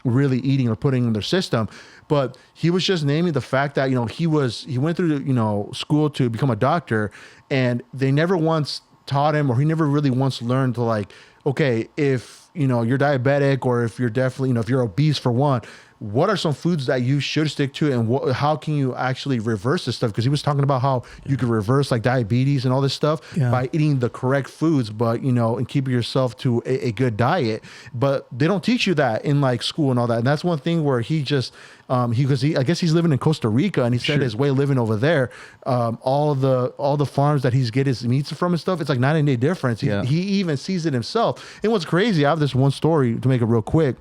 really eating or putting in their system. But he was just naming the fact that, he went through, school to become a doctor, and they never once taught him, or he never really once learned to like, okay, if, you're diabetic, or if you're definitely, if you're obese for one, what are some foods that you should stick to, and how can you actually reverse this stuff? Because he was talking about how you could reverse like diabetes and all this stuff by eating the correct foods, but and keeping yourself to a good diet. But they don't teach you that in like school and all that. And that's one thing where he just I guess he's living in Costa Rica, and he said his way of living over there, all the farms that he's get his meats from and stuff, it's like night and day difference. He even sees it himself. And what's crazy, I have this one story to make it real quick.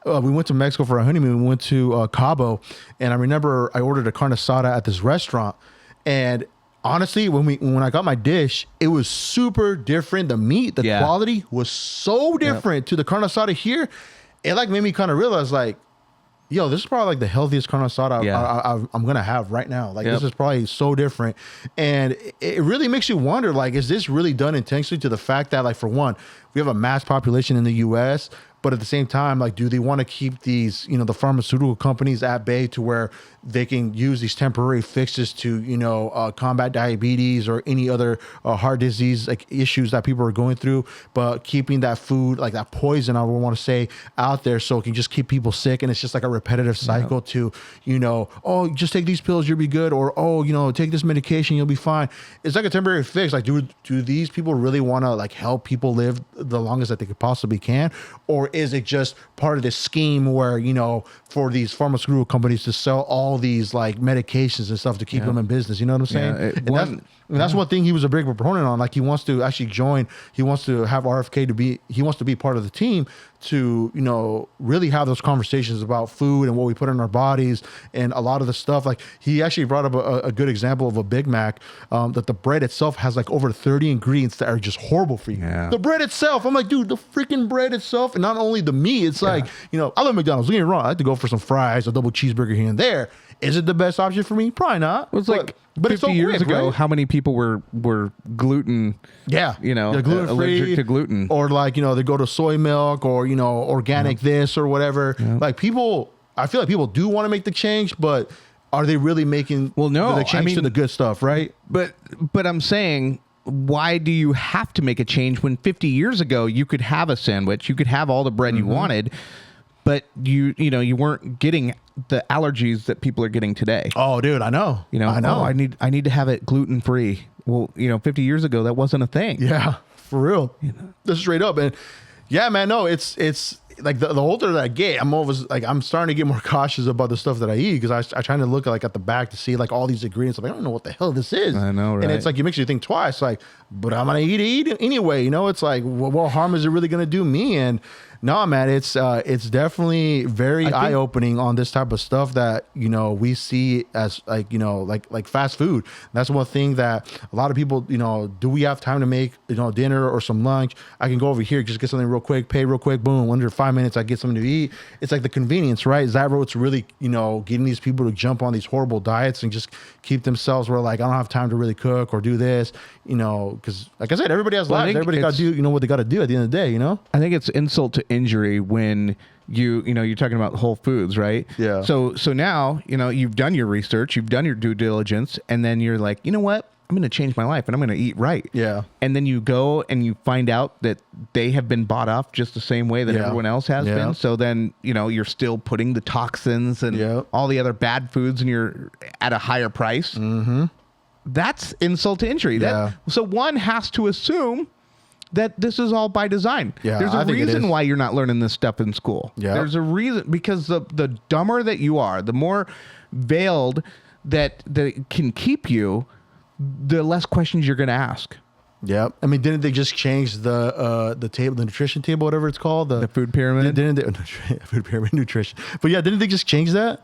We went to Mexico for a honeymoon. We went to Cabo, and I remember I ordered a carne asada at this restaurant. And honestly, when I got my dish, it was super different. The meat, the quality was so different to the carne asada here. It like made me kind of realize like, yo, this is probably like the healthiest carne asada I'm gonna have right now. Like this is probably so different, and it really makes you wonder, like, is this really done intentionally to the fact that, like, for one, we have a mass population in the U.S., but at the same time, like, do they want to keep these, the pharmaceutical companies at bay to where they can use these temporary fixes to, combat diabetes or any other heart disease like issues that people are going through, but keeping that food, like that poison, I would want to say, out there so it can just keep people sick, and it's just like a repetitive cycle to, oh, just take these pills, you'll be good, or oh, take this medication, you'll be fine. It's like a temporary fix. Like, do these people really want to like help people live the longest that they could possibly can, or is it just part of this scheme where, for these pharmaceutical companies to sell all these like medications and stuff to keep them in business? You know what I'm saying? That's one thing he was a big proponent on. Like, he wants to actually join. He wants to have RFK he wants to be part of the team to, really have those conversations about food and what we put in our bodies and a lot of the stuff. Like, he actually brought up a good example of a Big Mac, that the bread itself has like over 30 ingredients that are just horrible for you. Yeah. The bread itself, I'm like, dude, the freaking bread itself, and not only the meat, it's like, I love McDonald's, don't get me wrong, I like to go for some fries, a double cheeseburger here and there. Is it the best option for me? Probably not. It was like, but 50 it's so years ago, right? How many people were gluten? Gluten allergic to gluten, or like they go to soy milk, or organic this or whatever. Like, people, I feel like people do want to make the change, but are they really making the change to the good stuff, right? But I'm saying, why do you have to make a change when 50 years ago you could have a sandwich, you could have all the bread you wanted, but you weren't getting the allergies that people are getting today? Oh, dude, I know. I know. I need to have it gluten free. Well, 50 years ago that wasn't a thing. Yeah, for real. This is straight up. And yeah, man, no, it's like the older that I get, I'm starting to get more cautious about the stuff that I eat, because I try to look like at the back to see like all these ingredients. I'm like, I don't know what the hell this is. I know, right? And it's like, it makes you think twice. Like, but I'm gonna eat it anyway. It's like, what harm is it really gonna do me? And no, man, it's definitely very eye opening on this type of stuff that we see as like fast food. That's one thing that a lot of people do we have time to make dinner or some lunch? I can go over here, just get something real quick, pay real quick, boom, under 5 minutes I get something to eat. It's like the convenience, right? Is that what's really getting these people to jump on these horrible diets and just keep themselves where like, I don't have time to really cook or do this, because like I said, everybody has lives. Everybody got to do what they got to do at the end of the day. I think it's insult to injury when you're talking about Whole Foods, right? Yeah. So now you've done your research, you've done your due diligence, and then you're like, you know what? I'm going to change my life and I'm going to eat right. Yeah. And then you go and you find out that they have been bought off just the same way that everyone else has been. So then, you're still putting the toxins and all the other bad foods and you're at a higher price. Mm-hmm. that's insult to injury. So one has to assume that this is all by design. Yeah, there's a I think it reason is. why you're not learning this stuff in school. Yeah. There's a reason, because the dumber that you are, the more veiled that it can keep you, the less questions you're going to ask. Yeah, I mean, didn't they just change the table, the nutrition table, whatever it's called, The food pyramid? Didn't they, food pyramid nutrition? But yeah, didn't they just change that?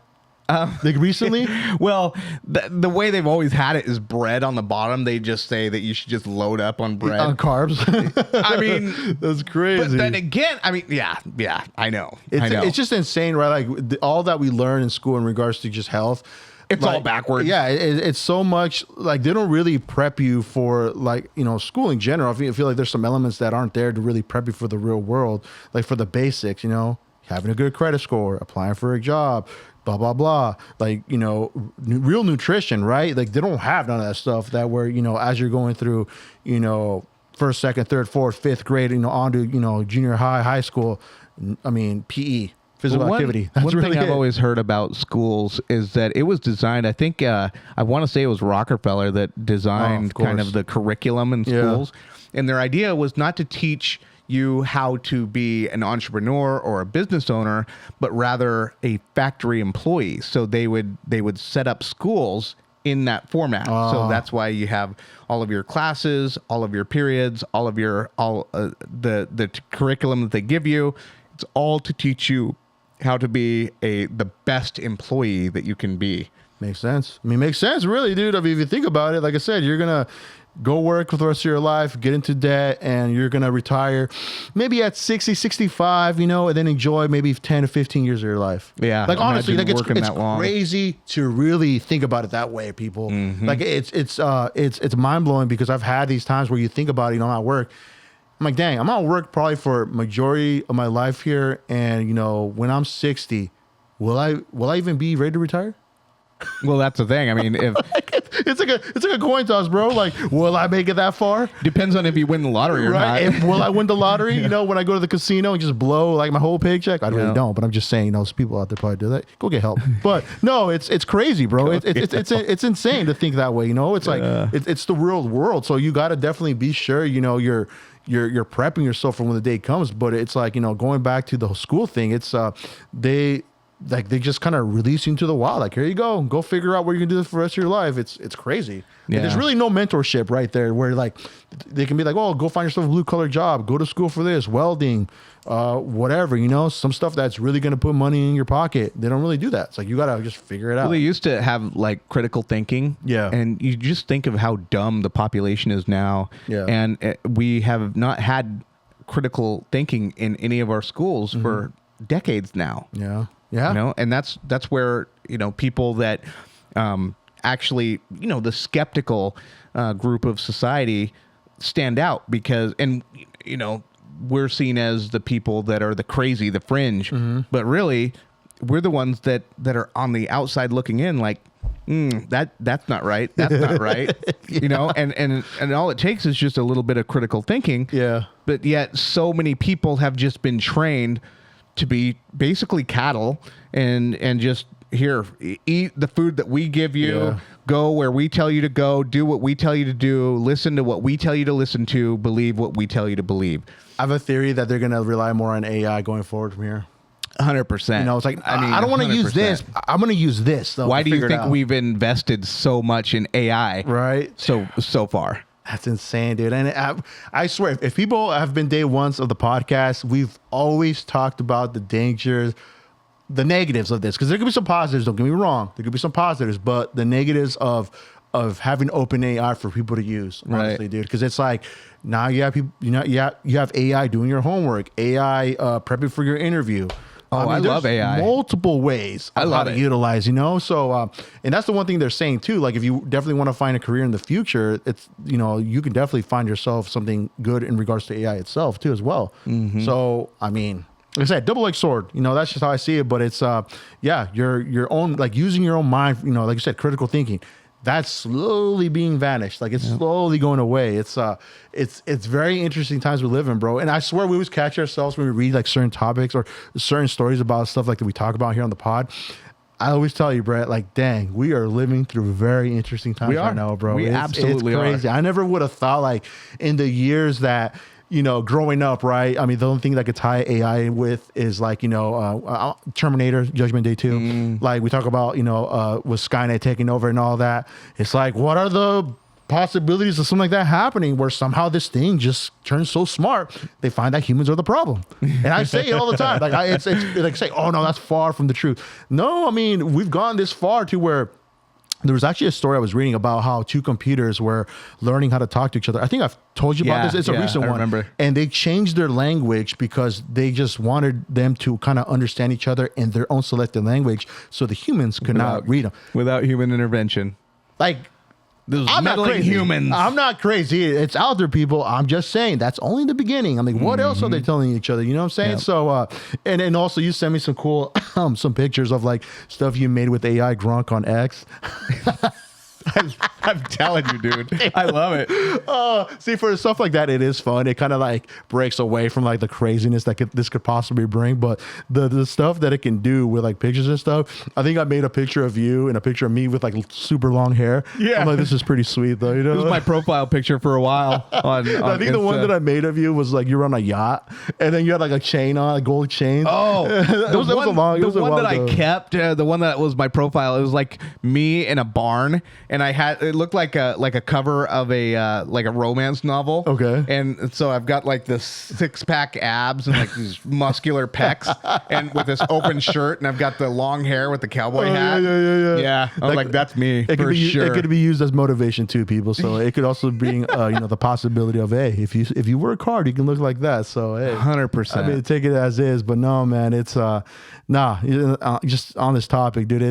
Like recently? Well, the way they've always had it is bread on the bottom. They just say that you should just load up on bread. On carbs. I mean, that's crazy. But then again, I mean, yeah, I know. It's just insane, right? Like all that we learn in school in regards to just health. It's all backwards. Yeah, it's so much like they don't really prep you for like, school in general. I feel like there's some elements that aren't there to really prep you for the real world, like for the basics, having a good credit score, applying for a job, blah, blah, blah. Like, real nutrition, right? Like they don't have none of that stuff that where, as you're going through, first, second, third, fourth, fifth grade, on to, junior high school. I mean, PE. Physical activity. That's one really thing I've it. always heard about schools is that it was designed, I think, I want to say it was Rockefeller that designed kind of the curriculum in schools. And their idea was not to teach you how to be an entrepreneur or a business owner, but rather a factory employee. So they would set up schools in that format. So that's why you have all of your classes, all of your periods, all of your the curriculum that they give you. It's all to teach you how to be the best employee that you can be. Makes sense. I mean, makes sense, really, dude. I mean, if you think about it, like I said, you're going to go work for the rest of your life, get into debt, and you're going to retire maybe at 60, 65, and then enjoy maybe 10 to 15 years of your life. Yeah. Like, honestly, like it's that long. crazy to really think about it that way, people. Mm-hmm. Like, it's mind-blowing because I've had these times where you think about it, at work. I'm like, dang, I'm at work probably for majority of my life here, and when I'm 60, will I even be ready to retire? Well, that's the thing. I mean, if it's like a coin toss, bro. Like, will I make it that far? Depends on if you win the lottery or Right? not. If, will I win the lottery? When I go to the casino and just blow like my whole paycheck? I really don't, but I'm just saying, those people out there probably do that. Go get help. But no, it's crazy, bro. It's insane to think that way. It's like it's the real world. So you got to definitely be sure you're prepping yourself for when the day comes. But it's like, going back to the school thing, it's they just kind of release you into the wild. Like, here you go figure out what you're gonna do this for the rest of your life. It's crazy. Yeah. And there's really no mentorship right there where like they can be like, oh, go find yourself a blue collar job, go to school for this, welding, whatever, some stuff that's really gonna put money in your pocket. They don't really do that. It's like you gotta just figure it out. Well, they used to have like critical thinking. Yeah. And you just think of how dumb the population is now. Yeah. And we have not had critical thinking in any of our schools for decades now. Yeah. Yeah. And that's where, people that actually, the skeptical group of society stand out because, we're seen as the people that are the crazy, the fringe, but really we're the ones that are on the outside looking in like, that's not right. That's not right. And all it takes is just a little bit of critical thinking. Yeah. But yet so many people have just been trained to be basically cattle and just here, eat the food that we give you, go where we tell you to go, do what we tell you to do, listen to what we tell you to listen to, believe what we tell you to believe. I have a theory that they're going to rely more on AI going forward from here. 100%. It's like, I don't want to use this. I'm going to use this. Though, why do you think we've invested so much in AI? Right. So far. That's insane, dude. And I swear, if people have been day ones of the podcast, we've always talked about the dangers, the negatives of this. Because there could be some positives, don't get me wrong. There could be some positives, but the negatives of having open AI for people to use, honestly, dude. Because it's like, now you have people, you have AI doing your homework, AI prepping for your interview. I love AI. Multiple ways I love how to utilize, So, and that's the one thing they're saying too. Like, if you definitely want to find a career in the future, it's, you can definitely find yourself something good in regards to AI itself too, as well. So, I mean, like I said, double-edged sword. That's just how I see it. But it's, your own, like using your own mind. Like you said, critical thinking. That's slowly being vanished. Like, it's slowly going away. It's very interesting times we live in, bro. And I swear we always catch ourselves when we read like certain topics or certain stories about stuff like that we talk about here on the pod. I always tell you, Brett, like, dang, we are living through very interesting times right now, bro. We absolutely it's crazy. are. I never would have thought, like, in the years that, you know, growing up, right? I mean, the only thing that could tie AI with is like, you know, Terminator, Judgment Day 2. Like we talk about, you know, with Skynet taking over and all that. It's like, what are the possibilities of something like that happening where somehow this thing just turns so smart they find that humans are the problem? And I say it all the time. Like it's like say, oh no, that's far from the truth. No, I mean, we've gone this far to where there was actually a story I was reading about how two computers were learning how to talk to each other. I think I've told you about this. It's a recent one. Remember. And they changed their language because they just wanted them to kind of understand each other in their own selected language so the humans could not read them. Without human intervention. Like, Those I'm not meddling crazy. humans. I'm not crazy. It's out there, people. I'm just saying that's only the beginning. I mean, what else are they telling each other? You know what I'm saying? Yep. So, and also you sent me some cool, some pictures of like stuff you made with AI Grunk on X. I'm telling you, dude. I love it. See, for stuff like that, it is fun. It kind of like breaks away from like the craziness that this could possibly bring. But the stuff that it can do with like pictures and stuff, I think I made a picture of you and a picture of me with like super long hair. Yeah. I'm like, this is pretty sweet though. You know, This was my profile picture for a while. On I think the one that I made of you was like you were on a yacht and then you had like a chain on, a gold chain. Oh, it was a while that ago. I kept, the one that was my profile, it was like me in a barn, and it looked like a cover of a like a romance novel. Okay. And so I've got like this 6-pack abs and like these muscular pecs, and with this open shirt, and I've got the long hair with the cowboy hat. Yeah. I was like, that's me It for could be, sure. It could be used as motivation too, people. So it could also bring, you know, the possibility of, hey, if you work hard, you can look like that. So hey, 100%. I mean, take it as is. But no, man, it's just on this topic, dude.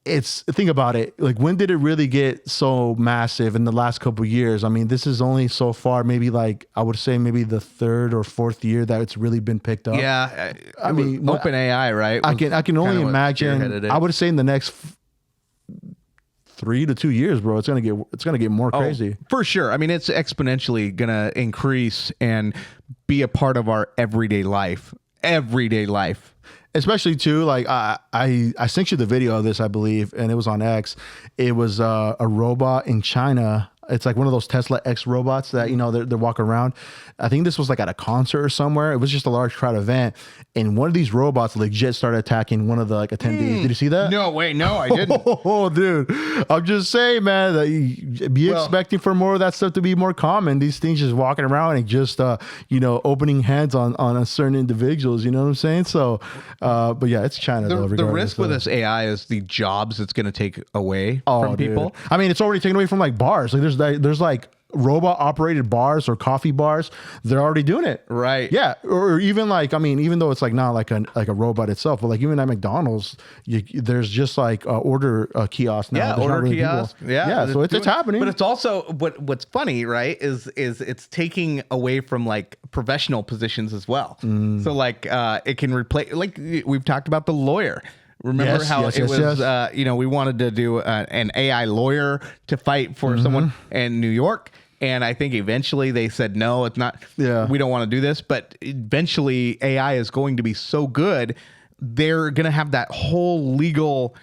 It's think about it. Like, when did it really get so massive in the last couple of years? I mean, this is only so far, maybe like I would say maybe the third or fourth year that it's really been picked up. Yeah. I mean, open AI, right? I can only imagine. I would say in the next 3 to 2 years, bro, it's gonna get more crazy. For sure. I mean, it's exponentially gonna increase and be a part of our everyday life. Especially too, like I sent you the video of this, I believe, and it was on X. It was a robot in China. It's like one of those Tesla X robots that, you know, they're walking around. I think this was like at a concert or somewhere. It was just a large crowd event, and one of these robots legit started attacking one of the like attendees. Did you see that? No, wait, no, I didn't. Oh, dude, I'm just saying, man, that you be expecting for more of that stuff to be more common. These things just walking around and just, you know, opening hands on a certain individuals. You know what I'm saying? So, but yeah, it's China. The risk with this AI is the jobs it's going to take away from people. Dude. I mean, it's already taken away from like bars. Like there's like robot operated bars or coffee bars. They're already doing it. Right. Yeah. Or even like, I mean, even though it's like not like a robot itself, but like even at McDonald's, there's just like order kiosk now. Yeah, There's not order really kiosk. people. Yeah. So it's happening. But it's also what's funny, right? Is it's taking away from like professional positions as well. So like it can replace, like we've talked about the lawyer. Remember how it was, you know, we wanted to do an AI lawyer to fight for someone in New York. And I think eventually they said, no, it's not. Yeah. We don't want to do this. But eventually AI is going to be so good, they're going to have that whole legal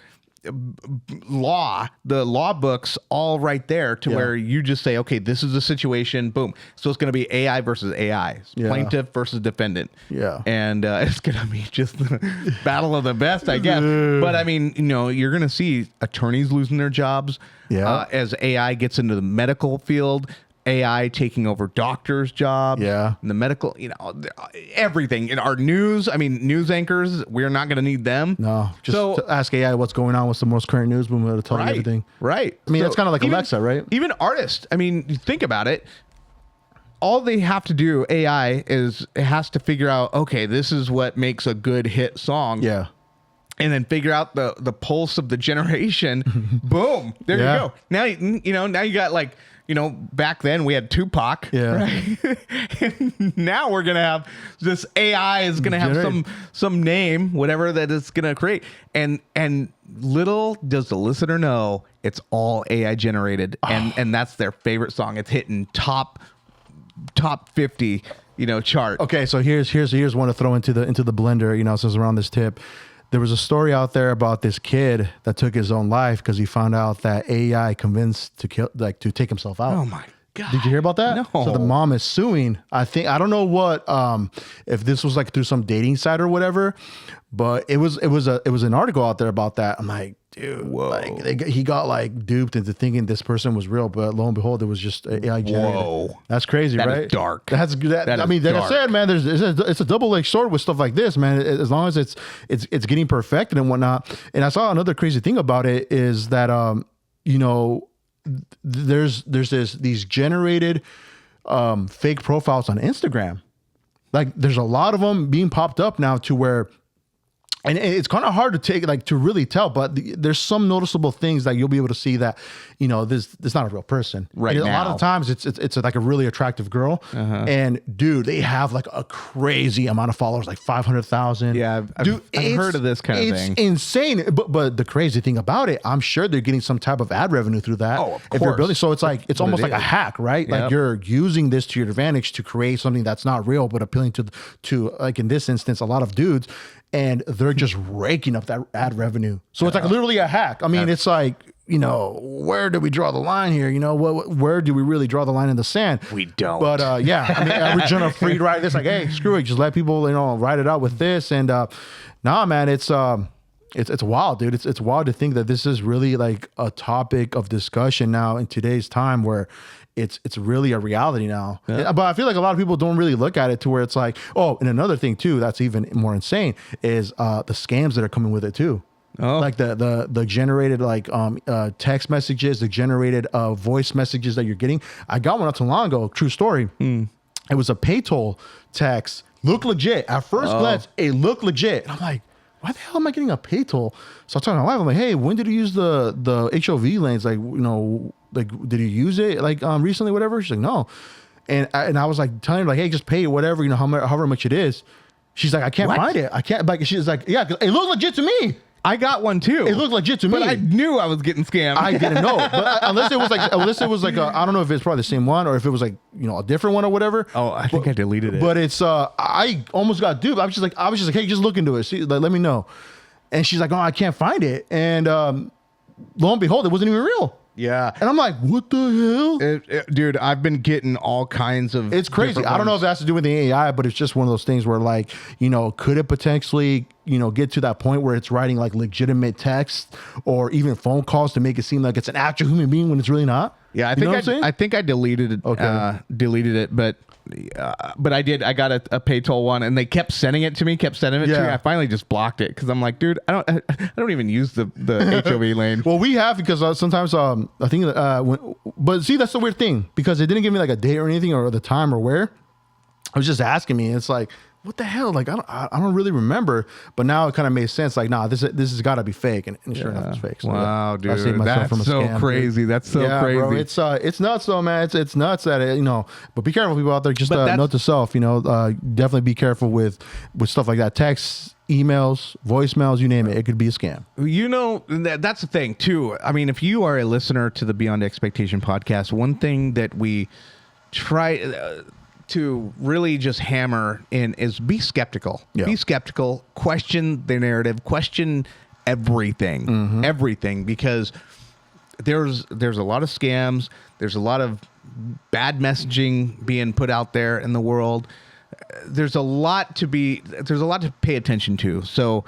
the law books all right there to where you just say, okay, this is the situation, boom. So it's going to be AI versus AI, plaintiff versus defendant. Yeah. And it's going to be just the battle of the best, I guess. But I mean, you know, you're going to see attorneys losing their jobs as AI gets into the medical field. AI taking over doctors' jobs, in the medical, you know, everything in our news. I mean, news anchors, we're not going to need them. No, just to ask AI what's going on, what's the most current news, we'll be able to tell you everything. Right. I mean, it's kind of like Alexa, right? Even artists. I mean, you think about it. All they have to do, AI, is it has to figure out, okay, this is what makes a good hit song. Yeah. And then figure out the pulse of the generation. Boom. There you go. Now, you know, now you got like, you know, back then we had Tupac. Yeah. Right? And now we're going to have this AI is going to have some name, whatever that it's going to create. And little does the listener know it's all AI generated. And that's their favorite song. It's hitting top 50, you know, chart. Okay. So here's one to throw into the blender, you know, since we're on this tip. There was a story out there about this kid that took his own life because he found out that AI convinced to take himself out. Oh my God. Did you hear about that? No. So the mom is suing. I don't know what if this was like through some dating site or whatever, but it was an article out there about that. I'm like, dude, whoa. Like he got like duped into thinking this person was real, but lo and behold, it was just AI generated. Whoa. That's crazy, That right? is dark. That I mean, like I said, man, it's a double-edged sword with stuff like this, man. As long as it's getting perfected and whatnot. And I saw another crazy thing about it is that you know, there's these generated fake profiles on Instagram. Like there's a lot of them being popped up now to where, and it's kind of hard to really tell, but there's some noticeable things that you'll be able to see that, you know, this not a real person. Right and now. A lot of times it's like a really attractive girl, and dude, they have like a crazy amount of followers, like 500,000. Yeah, I've heard of this kind of thing. It's insane. But the crazy thing about it, I'm sure they're getting some type of ad revenue through that. Oh, of If you're course. building, so it's like it's almost like a hack, right? Yep. Like you're using this to your advantage to create something that's not real, but appealing to like in this instance, a lot of dudes. And they're just raking up that ad revenue. So it's like literally a hack. I mean, it's like, you know, where do we draw the line here? You know, where do we really draw the line in the sand? We don't. But yeah, I mean, we're gonna free ride this. Like, hey, screw it, just let people, you know, ride it out with this. And nah, man, it's wild, dude. It's wild to think that this is really like a topic of discussion now in today's time where it's really a reality now. Yeah. But I feel like a lot of people don't really look at it to where it's like, oh, and another thing too, that's even more insane is the scams that are coming with it too. Oh. Like the generated like text messages, the generated voice messages that you're getting. I got one not too long ago, true story. It was a pay toll text. Looked legit. At first glance, it looked legit. And I'm like, why the hell am I getting a pay toll? So I told my wife, I'm like, hey, when did you use the HOV lanes? Like, you know, like, did you use it like recently, whatever? She's like, no. And I was like telling her like, hey, just pay it, whatever, you know, however much it is. She's like, I can't find it. I can't. Like, she's like, yeah, it looked legit to me. I got one too. It looked legit to me. But I knew I was getting scammed. I didn't know. But unless it was like I don't know if it's probably the same one or if it was like, you know, a different one or whatever. Oh, I think I deleted it. But it's I almost got duped. I was just like, hey, just look into it. See, like, let me know. And she's like, oh, I can't find it. And lo and behold, it wasn't even real. Yeah. And I'm like, what the hell? Dude, I've been getting all kinds of... It's crazy. I don't know if it has to do with the AI, but it's just one of those things where like, you know, could it potentially, you know, get to that point where it's writing like legitimate text or even phone calls to make it seem like it's an actual human being when it's really not? Yeah, I think I deleted it. Okay. Deleted it, but I did. I got a pay toll one, and they kept sending it to me. To me. I finally just blocked it because I'm like, dude, I don't even use the HOV lane. Well, we have because sometimes I think but see, that's the weird thing because it didn't give me like a date or anything or the time or where. I was just asking me. It's like, what the hell? Like, I don't really remember. But now it kind of made sense. Like, nah, this has got to be fake, and sure enough, it's fake. So wow, dude, I saved myself from a so scam, crazy. Dude. That's so crazy. Bro, it's nuts though, man. It's nuts that you know. But be careful, people out there. Just note to self, you know, definitely be careful with stuff like that. Texts, emails, voicemails, you name it. It could be a scam. You know, that's the thing too. I mean, if you are a listener to the Beyond Expectation podcast, one thing that we try to really just hammer in is be skeptical. Yeah. Be skeptical. Question the narrative. Question everything. Everything, because there's a lot of scams. There's a lot of bad messaging being put out there in the world. There's a lot to pay attention to. So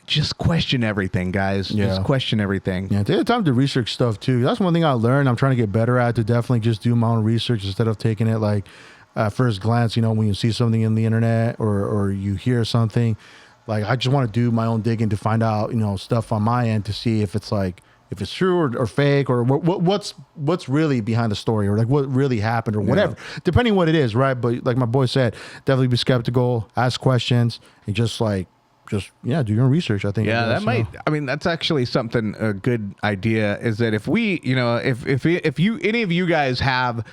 just question everything, guys. Yeah. Just question everything. Yeah, take the time to research stuff too. That's one thing I learned. I'm trying to get better at, to definitely just do my own research instead of taking it like at first glance. You know, when you see something in the internet or you hear something, like I just want to do my own digging to find out, you know, stuff on my end to see if it's like, if it's true or fake or what's really behind the story or like what really happened or whatever, depending what it is, right? But like my boy said, definitely be skeptical, ask questions, and just do your own research. I think. Yeah, that might. I mean, that's actually something a good idea. Is that if we, you know, if any of you guys have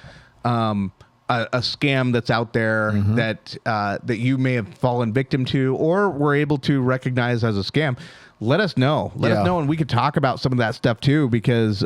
a scam that's out there that you may have fallen victim to or were able to recognize as a scam, let us know. Let us know, and we could talk about some of that stuff too, because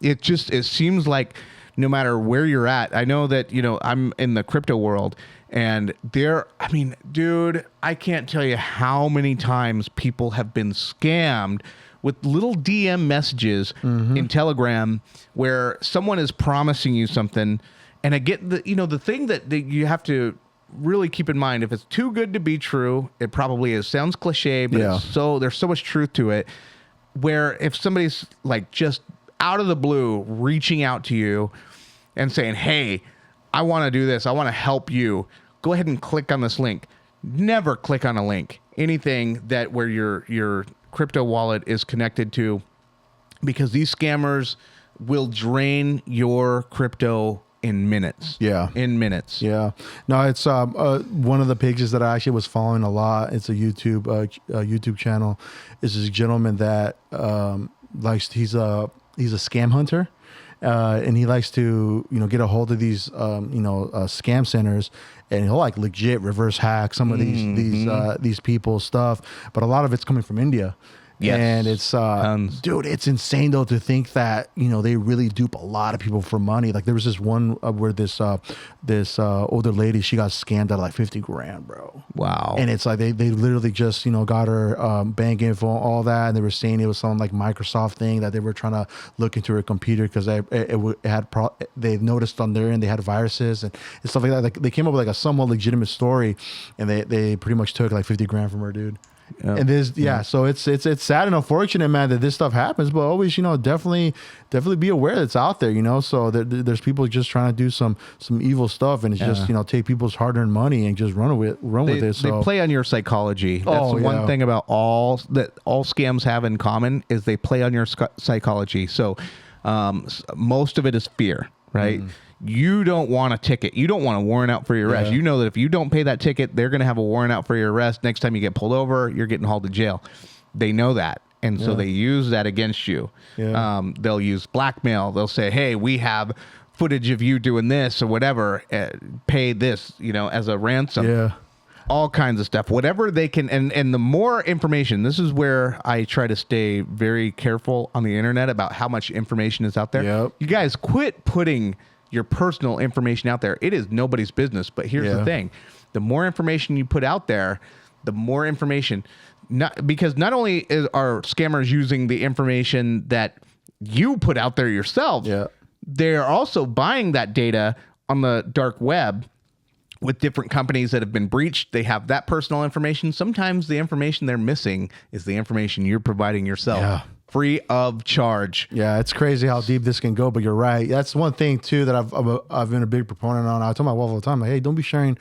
it seems like no matter where you're at, I know that, you know, I'm in the crypto world, And I mean, dude, I can't tell you how many times people have been scammed with little DM messages in Telegram where someone is promising you something. And I get the thing that you have to really keep in mind, if it's too good to be true, it probably is. Sounds cliche, but there's so much truth to it, where if somebody's like just out of the blue reaching out to you and saying, hey, I want to do this, I want to help you, go ahead and click on this link. Never click on a link. Anything that where your crypto wallet is connected to, because these scammers will drain your crypto in minutes. Yeah. In minutes. Yeah. No, it's one of the pages that I actually was following a lot. It's a YouTube channel. Is this gentleman that he's a scam hunter. And he likes to, get a hold of these, scam centers, and he'll like legit reverse hack some of these people's stuff. But a lot of it's coming from India. Yes. And it's, dude, it's insane though to think that, they really dupe a lot of people for money. Like there was this one where this older lady, she got scammed out of like 50 grand, bro. Wow. And it's like, they literally just, got her bank info, all that. And they were saying it was some like Microsoft thing that they were trying to look into her computer because they noticed on their end, they had viruses and stuff like that. Like they came up with like a somewhat legitimate story, and they pretty much took like 50 grand from her, dude. Yep. And this, so it's sad and unfortunate, man, that this stuff happens. But always, definitely be aware that it's out there, So there's people just trying to do some evil stuff, and it's just take people's hard-earned money and just run with it. So they play on your psychology. That's one thing about all scams have in common is they play on your psychology. So most of it is fear, right? You don't want a ticket. You don't want a warrant out for your arrest. You know that if you don't pay that ticket, they're going to have a warrant out for your arrest. Next time you get pulled over, you're getting hauled to jail. They know that. And so they use that against you. Yeah. They'll use blackmail. They'll say, hey, we have footage of you doing this or whatever. Pay this, as a ransom. Yeah. All kinds of stuff, whatever they can. And the more information, this is where I try to stay very careful on the internet about how much information is out there. Yep. You guys quit putting your personal information out there. It is nobody's business. But here's the thing. The more information you put out there, the more information, because not only are scammers using the information that you put out there yourself, they're also buying that data on the dark web with different companies that have been breached. They have that personal information. Sometimes the information they're missing is the information you're providing yourself. Yeah. Free of charge. Yeah, it's crazy how deep this can go, but you're right. That's one thing too that I've been a big proponent on. I tell my wife all the time, like, hey, don't be sharing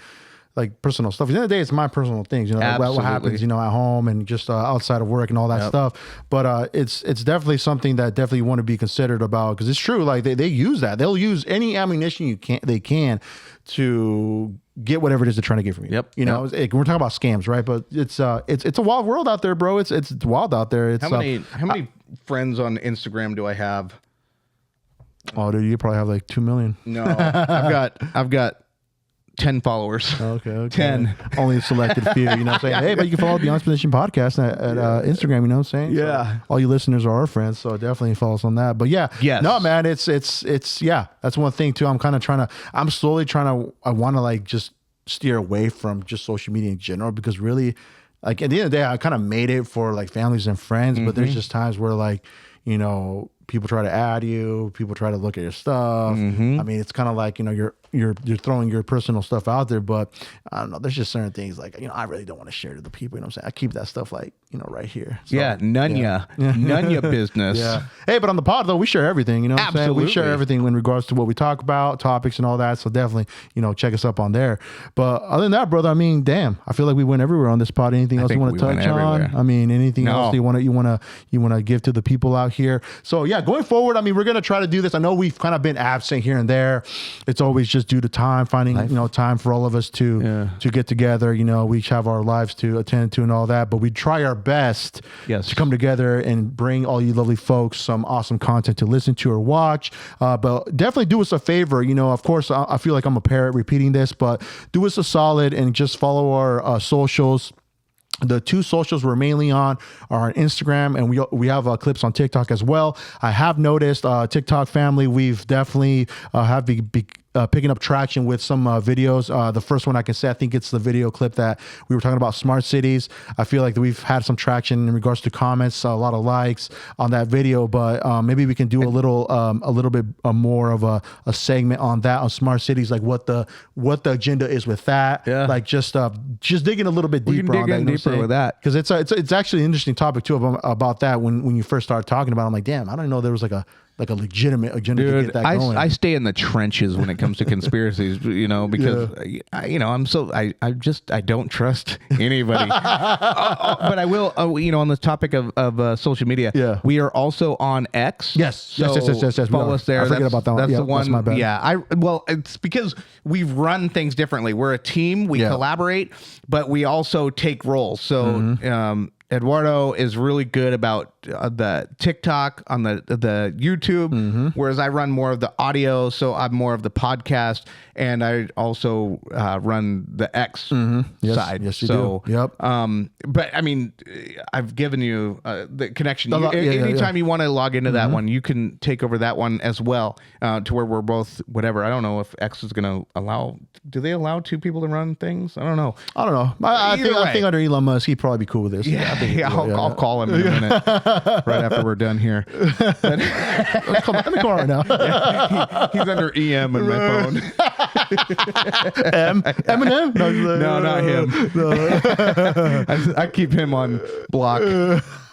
like personal stuff. At the end of the day, it's my personal things, like what happens, at home and just outside of work and all that stuff. But it's definitely something that definitely you want to be considered about, because it's true. Like they use that. They'll use any ammunition they can to get whatever it is they're trying to get from you. We're talking about scams, right? But it's a wild world out there, bro. It's wild out there. It's how many friends on Instagram do I have? Oh, dude, you probably have like 2 million. No, I've got 10 followers. Okay. 10. Only a selected few, what I'm saying? Hey, but you can follow Beyond Position Podcast at Instagram, what I'm saying? Yeah. So all you listeners are our friends, so definitely follow us on that. But no, man, it's that's one thing too. I'm slowly trying to, I want to like just steer away from just social media in general, because really, like at the end of the day, I kind of made it for like families and friends, but there's just times where like, people try to add you, people try to look at your stuff. I mean, it's kind of like, you're throwing your personal stuff out there, but I don't know, there's just certain things like, I really don't want to share to the people, what I'm saying? I keep that stuff like, right here. So, none ya business. Yeah. Hey, but on the pod though, we share everything, what I'm saying? We share everything in regards to what we talk about, topics and all that. So definitely, check us up on there. But other than that, brother, I mean, damn, I feel like we went everywhere on this pod. Anything else you want to touch on? I mean, anything else you want to give to the people out here? So yeah, going forward, I mean, we're going to try to do this. I know we've kind of been absent here and there. It's always just due to time, finding, time for all of us to get together. We each have our lives to attend to and all that, but we try our best to come together and bring all you lovely folks some awesome content to listen to or watch. But definitely do us a favor. Of course, I feel like I'm a parrot repeating this, but do us a solid and just follow our socials. The two socials we're mainly on are on Instagram, and we have clips on TikTok as well. I have noticed TikTok family, we've definitely picking up traction with some videos. The first one I can say, I think it's the video clip that we were talking about smart cities. I feel like we've had some traction in regards to comments, a lot of likes on that video, but maybe we can do a little bit more of a segment on that, on smart cities, like what the agenda is with that. Yeah. Like just digging a little bit We can deeper dig on that. in You know what I'm deeper saying? with that. Because it's actually an interesting topic too about that. When you first started talking about it, I'm like, damn, I didn't know there was like a legitimate agenda to Dude, get that going. I stay in the trenches when it comes to conspiracies, because I don't trust anybody. But I will, on the topic of social media, Yeah. we are also on X. Yes. Yes. Follow us there. I forget about that one. That's Yeah, the one. that's my bad. Yeah. It's because we run things differently. We're a team. We collaborate, but we also take roles. So, Eduardo is really good about the TikTok, on the YouTube, whereas I run more of the audio, so I'm more of the podcast, and I also run the X side. Yes, you so, do. Yep. But I mean, I've given you the connection. Yeah, Anytime you want to log into that one, you can take over that one as well, to where we're both whatever. I don't know if X is going to allow. Do they allow two people to run things? I don't know. I think under Elon Musk, he'd probably be cool with this. I'll call him in a minute, right after we're done here. Let me call right now. He's under EM in my phone. Eminem? No, not him. I keep him on block.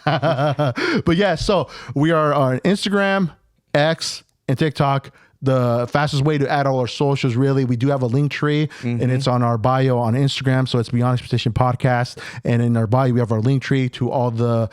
But yeah, so we are on Instagram, X, and TikTok. The fastest way to add all our socials, really, we do have a link tree, and it's on our bio on Instagram. So it's Beyond Expectation Podcast, and in our bio we have our link tree to all the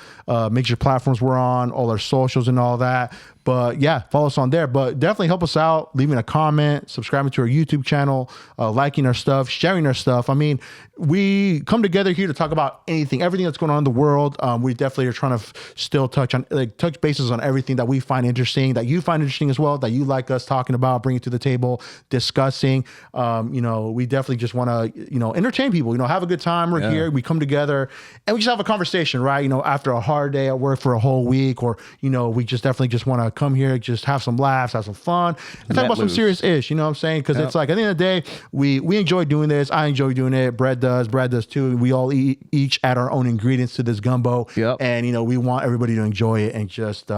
major platforms we're on, all our socials and all that. But yeah, follow us on there. But definitely help us out, leaving a comment, subscribing to our YouTube channel, liking our stuff, sharing our stuff. I mean, we come together here to talk about everything that's going on in the world. We definitely are trying to still touch bases on everything that we find interesting, that you find interesting as well, that you like us talking about, bringing to the table, discussing. We definitely just want to, entertain people. Have a good time. We're here. We come together and we just have a conversation, right? After a hard day at work for a whole week, or we just definitely just want to come here, just have some laughs, have some fun, and talk about some serious ish. You know what I'm saying? Because it's like at the end of the day, we enjoy doing this. I enjoy doing it. Brad does too. We all each add our own ingredients to this gumbo. Yep. And we want everybody to enjoy it and just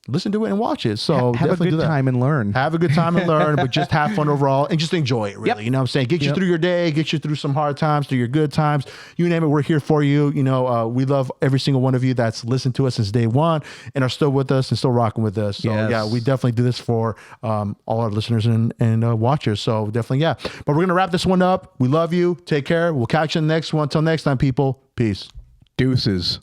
listen to it and watch it. So have a good time and learn. Have a good time and learn, but just have fun overall and just enjoy it, really. Yep. You know what I'm saying? Get you through your day, get you through some hard times, through your good times. You name it, we're here for you. We love every single one of you that's listened to us since day one and are still with us and still rocking with us. So yeah, we definitely do this for all our listeners and watchers. So definitely, yeah. But we're going to wrap this one up. We love you. Take care. We'll catch you in the next one. Until next time, people. Peace. Deuces.